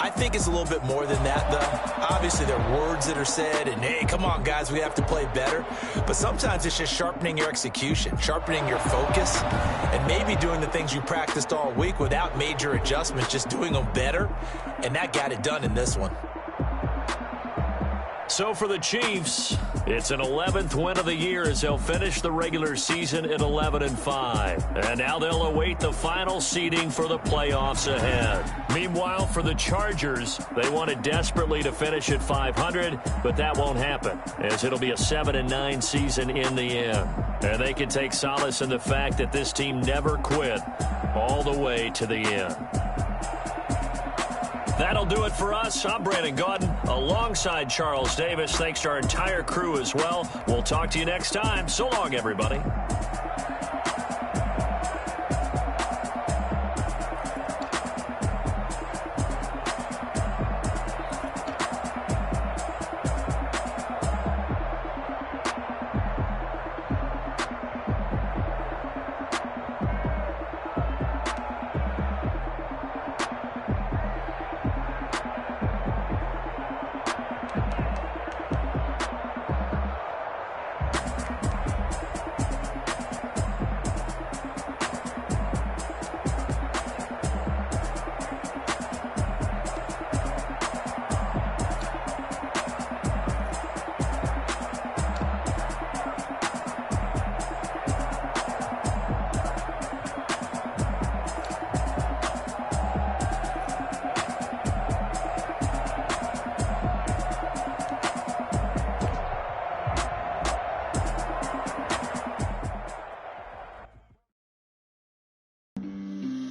I think it's a little bit more than that, though. Obviously, there are words that are said, and, hey, come on, guys, we have to play better. But sometimes it's just sharpening your execution, sharpening your focus, and maybe doing the things you practiced all week without major adjustments, just doing them better, and that got it done in this one. So for the Chiefs, it's an 11th win of the year as they'll finish the regular season at 11-5. And now they'll await the final seeding for the playoffs ahead. Meanwhile, for the Chargers, they wanted desperately to finish at 500, but that won't happen, as it'll be a 7-9 season in the end. And they can take solace in the fact that this team never quit all the way to the end. That'll do it for us. I'm Brandon Gaudin alongside Charles Davis. Thanks to our entire crew as well. We'll talk to you next time. So long, everybody.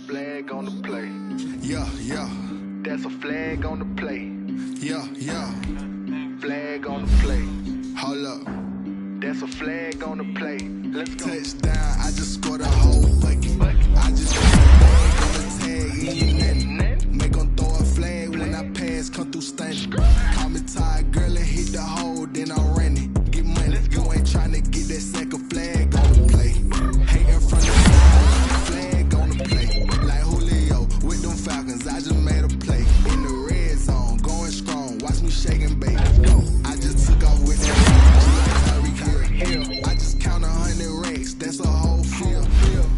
Flag on the play. Yeah. That's a flag on the play. Yeah. Flag on the play. Hold up. That's a flag on the play. Let's go. Touchdown. I just scored a whole bucket. I just put a flag on the tag. Ain't nothing. Make them throw a flag when I pass. Come through stunning. Call me tired, girl, and hit the hole. Then I'm running. Get money. You ain't trying to get that second flag on the play. Hating from the side. Flag on the play. Like Julio with them Falcons. I just made a play. In the red zone. Going strong. Watch me shaking, baby. I just took off with that. I just count 100 racks, that's a whole field.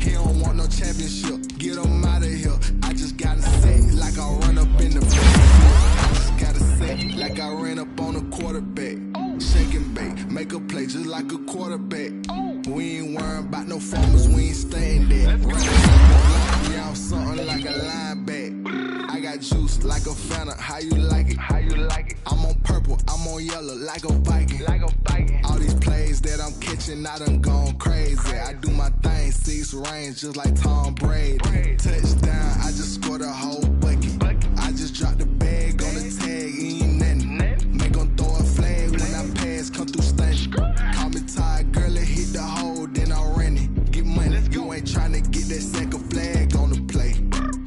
He don't want no championship, get him out of here. I just gotta say, like I run up in the backfield. I just gotta say, like I ran up on a quarterback. Shake and bake, make a play just like a quarterback. We ain't worrying about no farmers, we ain't staying there. Yeah, I'm something like a linebacker. I got juice like a Fanta, how you like it? I'm on purple, I'm on yellow like a Viking. All these plays that I'm catching, I done gone crazy. I do my thing, 6 range just like Tom Brady. Touchdown, I just scored a whole bucket. I just dropped the bag on the tag, ain't nothing. Make them throw a flag when I pass, come through stunning. Call me tired, girl, and hit the hole, then I'm running. Get money, you ain't trying to get that second flag on the play.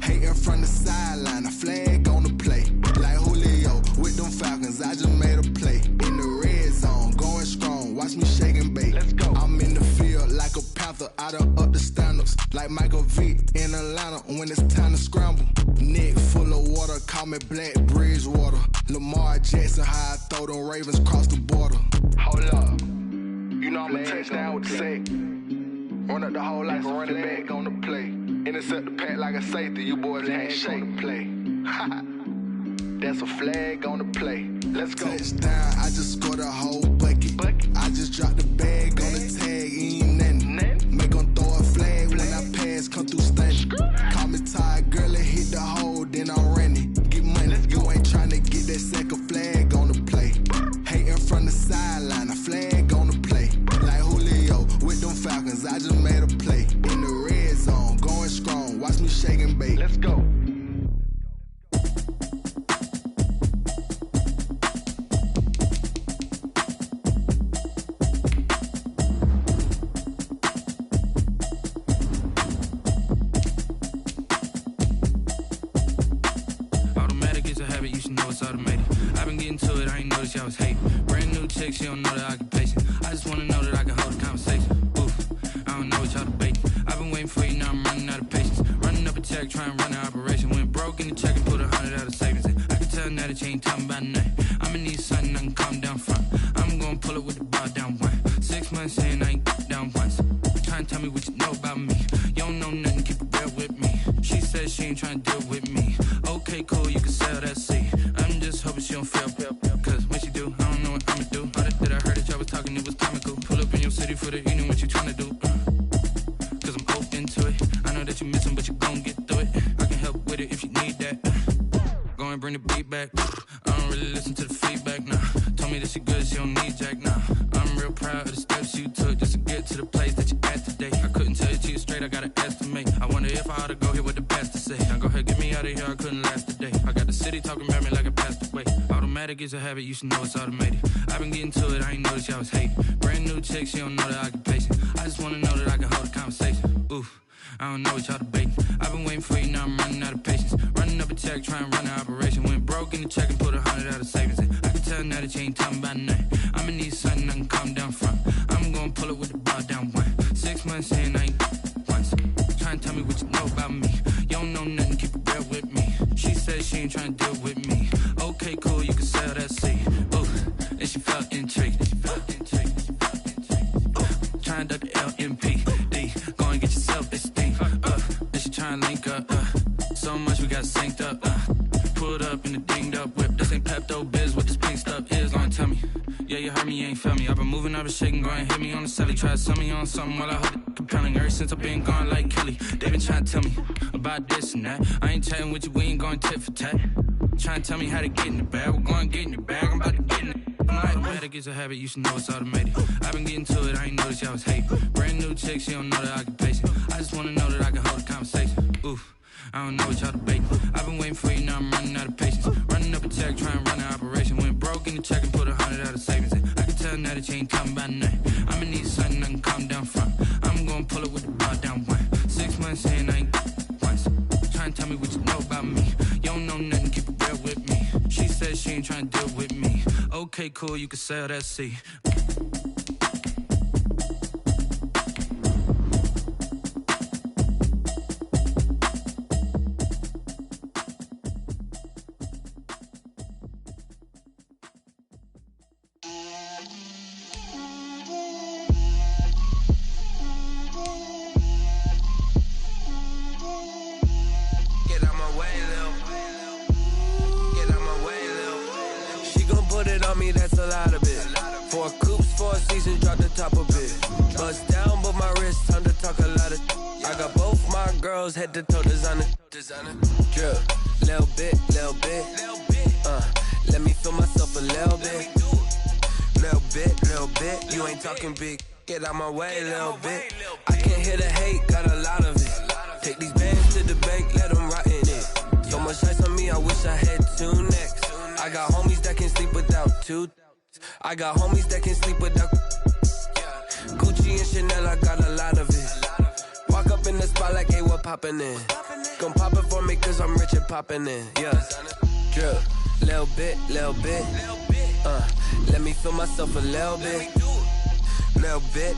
Hating from the sideline, a flag on the play. Like Julio with them Falcons, I just made a play. In the red zone, going strong, watch me shake and bake. I'm in the field like a panther, I done up the standards. Like Michael Vick in Atlanta when it's time to scramble. Neck full of water, call me Black Bridgewater. Lamar Jackson, how I throw them Ravens cross the border. Hold up, you know I'm a touchdown with the sack. Run up the hole like a running back on the play. Intercept the pack like a safety, you boys ain't shake the play. that's a flag on the play. Let's go. Touchdown, I just scored a whole bucket. I just dropped the bag on the tag, ain't nothing. Make 'em throw a flag when I pass, come through stunning. Call me tired, girl, and hit the hole, then I'm running. Get money, you ain't tryna get that second flag on the play. Hating from the sideline, a flag on the play. Like Julio with them Falcons, I just made a play. In the red zone, going strong, watch me shake and bake. Let's go. I was hating. Brand new chick, she don't know the occupation. I just wanna know that I can hold a conversation. Oof, I don't know what y'all debating. I've been waiting for you, now I'm running out of patience. Running up a check, trying to run an operation. Went broke in the check and put 100 out of savings in. I can tell now that you ain't talking about nothing. I'ma need something I can calm down front. I'm gonna pull it with the bar down one. 6 months in, I ain't down once. Trying to tell me what you know about me. You don't know nothing, keep it real with me. She says she ain't trying to deal with me. Okay, cool, you can sell that seat. I'm just hoping she don't fail. Cause when she do, I don't know what I'ma do. All that I heard that y'all was talking, it was comical. Pull up in your city for the evening, what you tryna do? Cause I'm open to it. I know that you missing, but you gon' get through it. I can help with it if you need that. Go and bring the beat back. I don't really listen to the feedback, nah. Told me that she good, she don't need jack, nah. I'm real proud of the steps you took just to get to the place that you at today. I couldn't tell you to you straight, I gotta estimate. I wonder if I ought to go here with the best to say. Now go ahead, get me out of here, I couldn't last a day. I got the city talking about me like I passed away. Automatic is a habit, you should know it's automated. I've been getting to it, I ain't noticed y'all was hating. Brand new chick, she don't know the occupation. I just wanna know that I can hold a conversation. Oof, I don't know what y'all debating. I've been waiting for you, now I'm running out of patience. Running up a check, trying to run an operation. Went broke in the check and put 100 out of savings in. I can tell now that you ain't talking about nothing. I'ma need something I can calm down front. I'm gonna pull it with the bar down one. 6 months in, I ain't once. Trying to tell me what you know about me. You don't know nothing, keep it real with me. She says she ain't trying to deal with me. Okay, cool, you can sell that seat. Ooh, and she felt intrigued. Trying to duck the LMPD. Go and get your self-esteem. And she trying to link up. So much we got synced up. Pulled up in the dinged up whip. This ain't Pepto-Biz, what this pink stuff is. Long tell me. Yeah, you heard me, you ain't felt me. I've been moving, I've been shaking, go and hit me on the celly. Try to sell me on something while I hold it compelling. Ever since I've been gone like Kelly, they been trying to tell me about this and that. I ain't chatting with you, we ain't going tit for tat. Trying to tell me how to get in the bag, we're going to get in the bag, I'm about to get in it. Automatic is a habit, you should know it's automated. I've been getting to it, I ain't noticed y'all was hating. Brand new chick, she don't know the occupation. I just wanna know that I can hold a conversation. Oof, I don't know what y'all debating. I've been waiting for you, now I'm running out of patience. Running up a check, trying to run an operation. Went broke in the check and put 100 out of savings in. I can tell now that you ain't talking about nothing. I'ma need something I can calm down front. I'm gonna pull it with the bar down one. 6 months in, I ain't once. Trying to tell me what you know about me. You don't know nothing, keep it real with me. She says she ain't trying to deal with me. Okay, cool, you can sell that seat. That's a lot of it. 4 coops, 4 seasons, drop the top of it. Bust down, but my wrist, time to talk a lot of. I got both my girls head to toe designer. Drill, little bit. Let me feel myself a little bit. Little bit. You ain't talking big. Get out my way, little bit. I can't hear the hate, got a lot of it. Take these bands to the bank, let them rot in it. So much ice on me, I wish I had 2 necks. I got homies that can sleep without 2. I got homies that can sleep without Gucci and Chanel, I got a lot of it. Walk up in the spot like, hey, what poppin' in? Gon' pop it for me cause I'm rich and poppin' in. Yeah, drill, little bit. Let me feel myself a little bit. Little bit.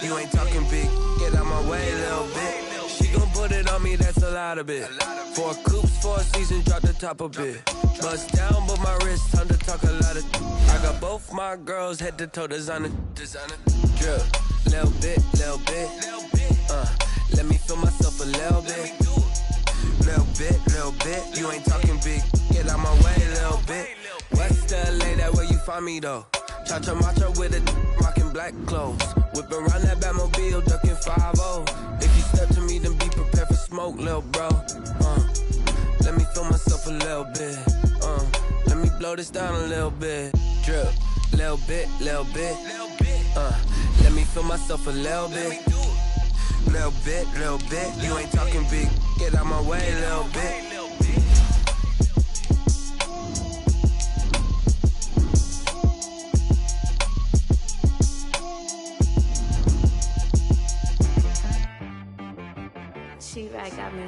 You ain't talking big, get out my way, little bit. She gon' put it on me, that's a lot of it. 4 coops, 4 seasons, drop the top a bit. Bust down, but my wrist, time to talk a lot of. I got both my girls head to toe designer. Drill, little bit. Let me feel myself a little bit. Little bit. You ain't talking big, get out my way, find me though. Cha-cha macho with a rockin' black clothes. Whip around that Batmobile, ducking 5-0. If you step to me, then be prepared for smoke, lil' bro. Let me feel myself a little bit. Let me blow this down a little bit. Drip, little bit, little bit. Let me feel myself a little bit. Little bit, little bit. You ain't talking big. Get out my way, little bit. She-Rag got me.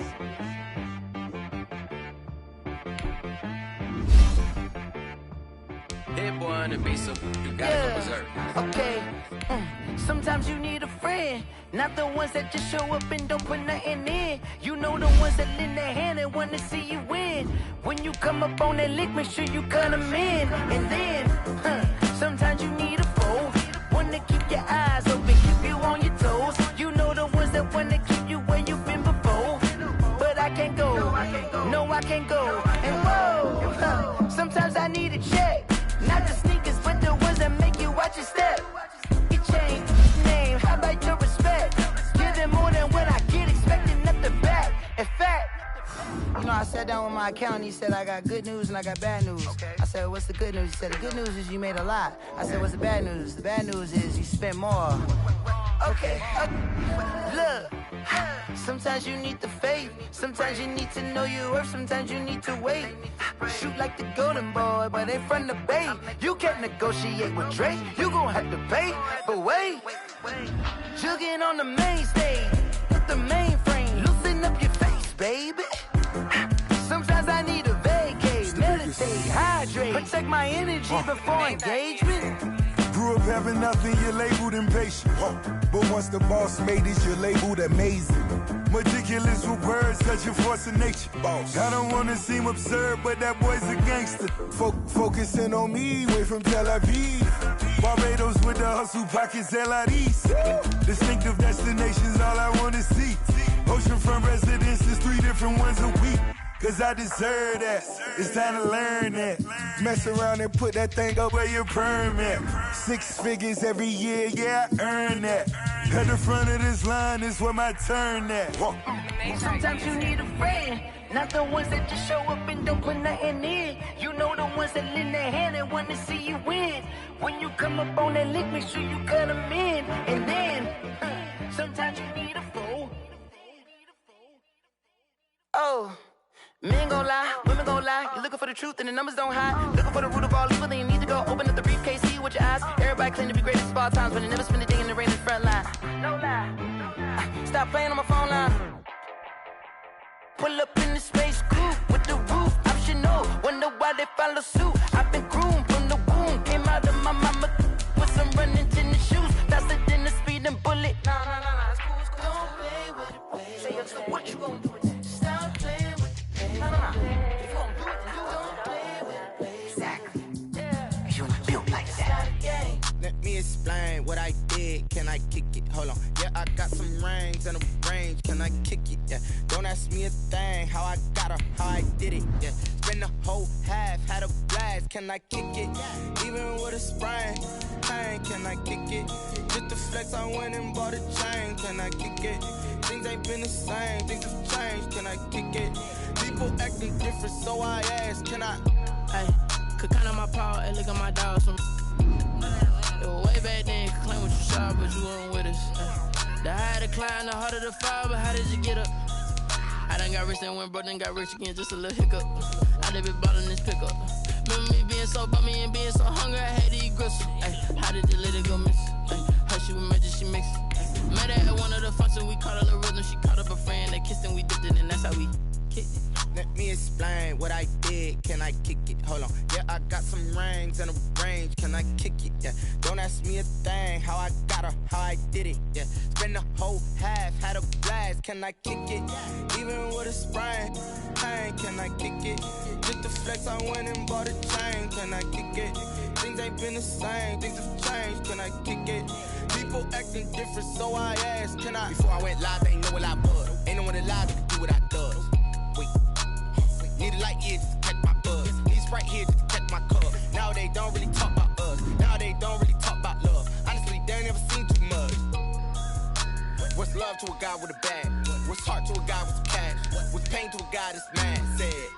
Hit boy on the beat, so you gotta go berserk. Okay. Sometimes you need a friend, not the ones that just show up and don't put nothing in. You know the ones that lend their hand and want to see you win. When you come up on that lick, make sure you cut them in. And then, sometimes you need a foe, one to keep your eyes open, keep you on your toes. You know the ones that want to keep you where you've been before. But I can't go, no I can't go. And whoa, sometimes I need a check. Not the sneakers, but the ones that make you watch your step. You change name, how about your respect? Give them more than what I get, expecting nothing back. In fact, you know, I sat down with my accountant, he said I got good news and I got bad news. I said, what's the good news? He said, the good news is you made a lot. I said, what's the bad news? The bad news is you spent more. Okay, look. Sometimes you need the faith, sometimes you need to know your worth, sometimes you need to wait. Shoot like the golden boy, but ain't from the bay. You can't negotiate with Drake, you gon' have to pay. But wait, jugging on the main stage, with the mainframe, loosen up your face, baby. Sometimes I need a vacate, meditate, hydrate, protect my energy before engagement. Grew up having nothing, you're labeled impatient. But once the boss made it, you're labeled amazing. Meticulous with words, such a force of nature. I don't wanna seem absurd, but that boy's a gangster. Focusing on me, way from Tel Aviv. Barbados with the hustle pockets, LIDs. Distinctive destinations, all I wanna see. Oceanfront residences, 3 different ones a week. Cause I deserve that, it's time to learn that. Mess around and put that thing up where your permit. 6 figures every year, yeah, I earn that. At the front of this line is where my turn at. Sometimes you need a friend, not the ones that just show up and don't put nothing in. You know the ones that lend their hand and want to see you win. When you come up on that lick, make sure you cut them in. And then, sometimes you need a fool. Oh. Men gon' lie, women gon' lie. You're looking for the truth and the numbers don't hide. Looking for the root of all evil, then you need to go open up the briefcase, see with your eyes. Everybody claim to be greatest of all times, but they never spend a day in the rain in the front line. No lie. Stop playing on my phone line. Pull up in the space coupe with the roof optional. Wonder why they follow suit. I've been groomed from the womb. Came out of my mama with some running tennis shoes. Faster than the speeding bullet. Nah, it's cool, it's cool. Don't play with it, play. Say so what you gon' do with it? Stop playing with it. If you gon' do it, then you don't play with it. Exactly. Yeah. You built like that. Let me explain what I did. Can I kick it? Hold on. Yeah, I got some rings and a range. Can I kick it? Yeah. Don't ask me a thing. How I got her, how I did it. Yeah. Spend the whole half, had a blast. Can I kick it? Even with a sprain. Pain, can I kick it? Just the flex, I went and bought a chain. Can I kick it? Things ain't been the same. Things have changed. Can I kick it? People acting different, so I ask. Can I? Hey, could count on my power and look at my dogs from. It was way back then, could claim what you saw, but you weren't with us. The higher the climb, the harder the fall, but how did you get up? I done got rich and went broke, then got rich again, just a little hiccup. I done been bought in this pickup. Remember me being so bummy and being so hungry, I had to eat gristle. Ay, how did the lady go miss? Ay, how she was magic, she mixed. Met her at one of the functions, we caught her the rhythm, she caught up a friend, they kissed and we dipped it, and that's how we kicked it. Let me explain what I did. Can I kick it? Hold on. Yeah, I got some rings and a range. Can I kick it? Yeah. Don't ask me a thing. How I got her, how I did it. Yeah. Spend the whole half, had a blast. Can I kick it? Even with a sprain. Pain, can I kick it? Just the flex, I went and bought a chain. Can I kick it? Things ain't been the same. Things have changed. Can I kick it? People acting different, so I asked. Can I? Before I went live, they ain't know what I was. Ain't no one alive that could do what I does. Wait. Need a light here just to catch my buzz. Need Sprite here just to catch my cup. Now they don't really talk about us. with a bag? What's heart to a guy with cash? What's pain to a guy that's mad? Said.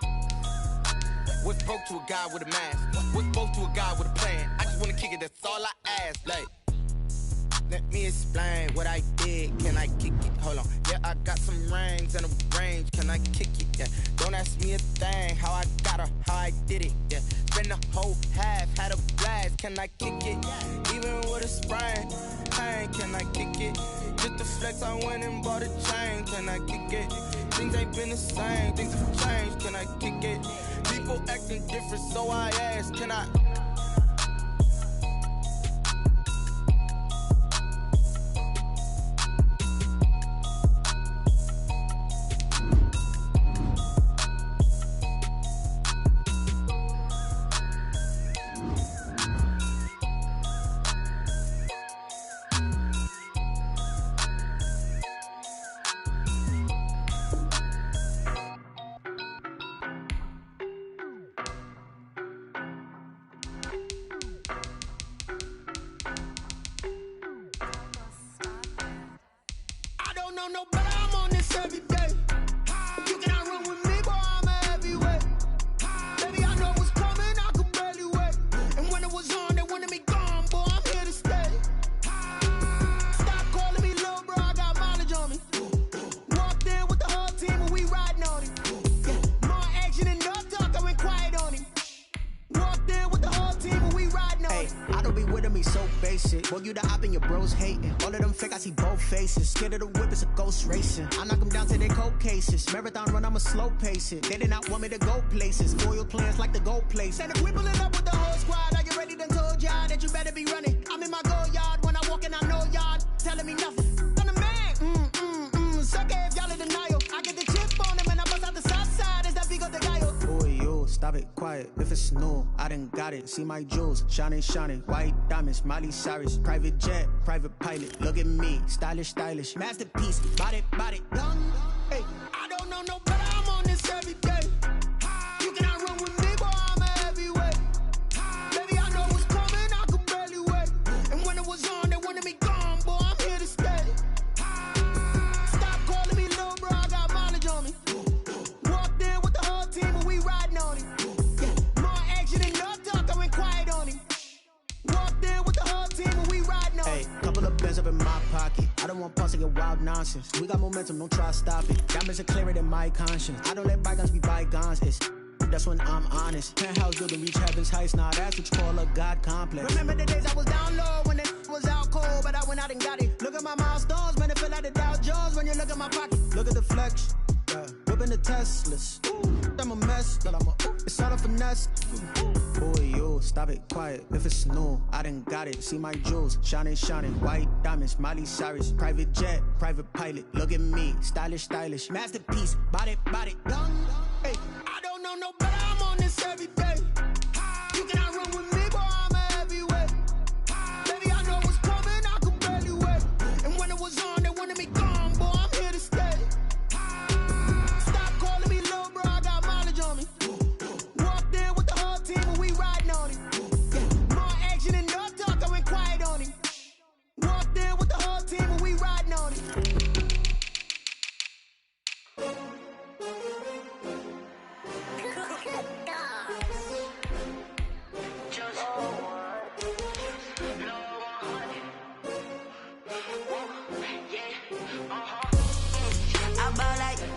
What's broke to a guy with a mask? What's both to a guy with a plan? I just wanna kick it, that's all I ask. Like, let me explain what I did. Can I kick it? Hold on. Yeah, I got some rings and a range. Can I kick it? Yeah. Don't ask me a thing. How I got her, how I did it. Yeah. Spend the whole half, had a blast. Can I kick it? Even with a sprain. Pain, can I kick it? Just the flex, I went and bought a chain. Can I kick it? Things ain't been the same. Things have changed. Can I kick it? People acting different, so I ask. Can I? No, but I'm on this every day. You cannot run with me, boy, I'm a heavyweight. Baby, I know what's coming, I could barely wait. And when it was on, they wanted me gone, boy, I'm here to stay. Stop calling me little bro, I got mileage on me. Walked in with the whole team and we riding on it. Yeah, more action and no talk, I went quiet on him. Walked in with the whole team and we riding on it. I don't be with him, he's so basic. Boy, you the op and your bros hating. All of them fake, I see both faces. Scared of the whip, it's a ghost racing. I knock them down to their cold cases. Marathon run, I'ma slow pace it. They did not want me to go places. Foil plans like the gold place. And if we pulling up with the whole squad, are you ready? Done told y'all that you better be running. I'm in my go yard when I walk in, I know y'all telling me nothing. I'm the man. Sucker if y'all in denial. I get the chip on them and I bust out the south side. Is that big of the guy? Boy, you stop it, quiet. If it's new, I done got it. See my jewels, shining, shining. White diamonds, Miley Cyrus. Private jet, private pilot. Look at me, stylish, stylish. Masterpiece, body, young. Hey, I don't know no better, I'm on this every day. You cannot run with me, boy, I'm a heavyweight. Baby, I know what's coming, I could barely wait. And when it was on, they wanted me gone, boy, I'm here to stay. Stop calling me little bro, I got mileage on me. Walked in with the whole team and we riding on it. Yeah, more action and no talk, I went quiet on him. Walked in with the whole team and we riding on it. Hey, couple of bands up in my pocket. I don't want pause to get wild nonsense. We got momentum, don't try to stop it. Diamonds are clearer than my conscience. I don't let bygones be bygones. It's that's when I'm honest. Penthouse building reach heaven's heights. Nah, that's what you call a God complex. Remember the days I was down low when it was out cold, but I went out and got it. Look at my milestones, man, it feel like the Dow Jones when you look at my pocket. Look at the flex, yeah. Whipping the Teslas. I'm a mess, but it's all a finesse. Boy, you stop it, quiet. If it's new, I done got it. See my jewels, shining, shining. White diamonds, Miley Cyrus. Private jet, private pilot. Look at me, stylish, stylish. Masterpiece, body, young. Hey, I don't know no better, I'm on this every day. You cannot run with me, boy, I'm a heavyweight. Baby, I know what's coming, I could barely wait. And when it was on, they wanted me gone, boy, I'm here to stay. Stop calling me little bro, I got mileage on me. Walked in with the whole team and we riding on it. Yeah, more action and no talk, I went quiet on him. Walked in with the whole team and we riding on it.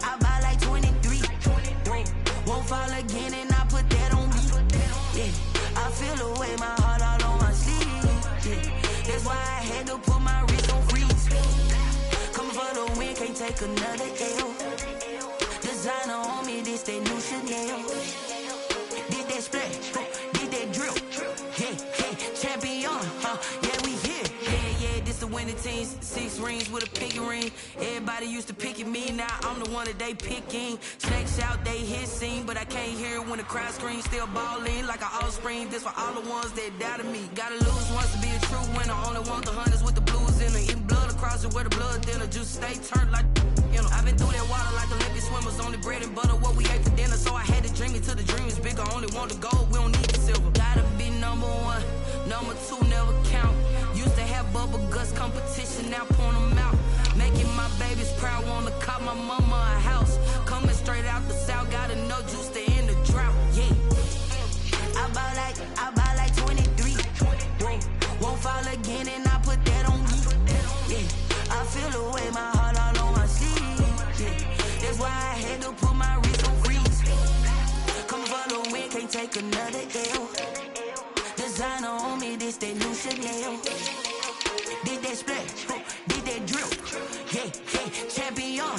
I buy like 23. Won't fall again and I put that on me. Yeah, I feel the way, my heart all on my sleeve. Yeah, that's why I had to put my wrist on freeze. Coming for the win, can't take another L. Designer on me, this that new Chanel. Did that splash, did that drill. Yeah, champion, yeah, we here. Yeah, this the winning team. 6 rings with a pinky ring. Everybody used to pick at me, now I'm the one that they picking. Snakes out, they hit scene, but I can't hear it when the crowd screams. Still ballin' like an offspring. This for all the ones that doubted me. Gotta lose once to be a true winner. Only want the hunters with the blues in it. Eating blood across it where the blood dinner. Juice stay turned like, you know. I've been through that water like Olympic swimmers. Only bread and butter, what we ate for dinner. So I had to dream it till the dream is bigger. Only want the gold, we don't need the silver. Gotta be number 1, number 2 never count. Used to have bubble guts competition, now point them out. Making my babies proud, wanna call my mama a house. Coming straight out the south, gotta know juice to end the drought. Yeah. I buy like 23. Won't fall again, and I put that on me. Yeah. I feel the way, my heart all on my sleeve. Yeah. That's why I had to put my wrist on freeze. Come for the win, can't take another L. Designer on me, this that new Chanel. Did that splash, did that drill. Yeah, champion,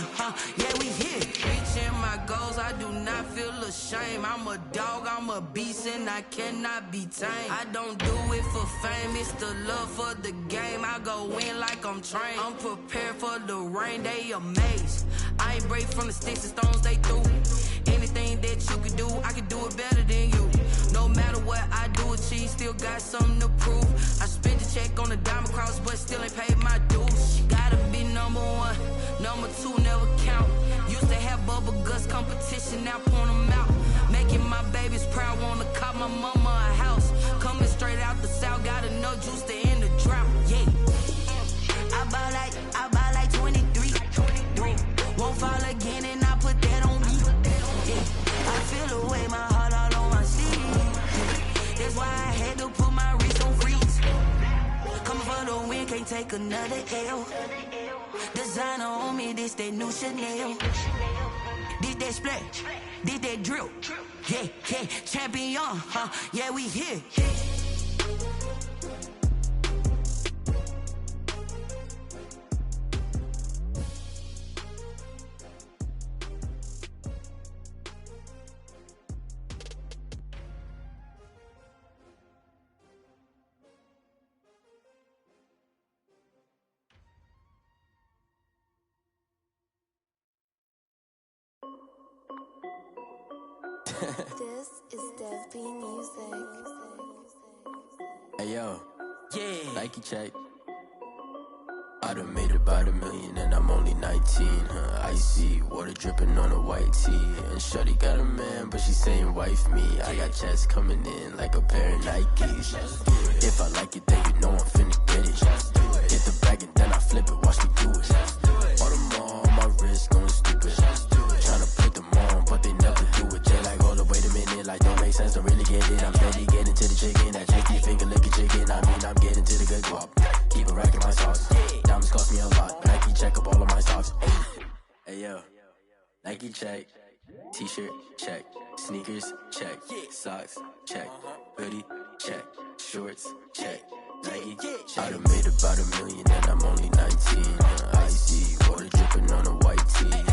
yeah, we here. Reaching my goals, I do not feel ashamed. I'm a dog, I'm a beast, and I cannot be tamed. I don't do it for fame, it's the love for the game. I go in like I'm trained. I'm prepared for the rain, they amazed. I ain't break from the sticks and stones they threw. Anything that you could do, I could do it better than you. No matter what I do, achieve, still got something to prove. I spent the check on the diamond cross, but still ain't paid my dues. Gotta be number one, number two never count. Used to have bubble guts competition, now point them out. Making my babies proud, wanna call my mama a house. Coming straight out the south, gotta know juice to end the drought. Yeah. I buy like 23. Won't fall again, and I put that on me. Yeah. I feel the way, my heart all on my sleeve. Yeah. That's why I had to put my wrist on freeze. Coming for the win, can't take another L. Designer on me, this that new Chanel. Did that splash, did that drill. Yeah, champion, yeah, we here. This is Dev B Music. Hey yo, Yeah. Nike check. I done made about $1 million and I'm only 19. Icy water dripping on a white tee. And shorty got a man, but she saying wife me. I got checks coming in like a pair of Nikes. If I like it, then you know I'm finna get it. Hit the bag and then I flip it, watch me do it. All them all on my wrist going stupid. Tryna put them on, but they never do it. They like, hold up, wait a minute, like don't make sense, don't really get it. I'm steady getting to the chicken, that chicky finger licking chicken. I mean, I'm getting to the good guap. Keep a rack in my sauce. Diamonds cost me a lot. Nike check up all of my socks. Hey yo, Nike check. T-shirt check. Sneakers check. Socks check. Hoodie check. Shorts check. Nike I done made about $1 million and I'm only 19. Icy water dripping on a white tee.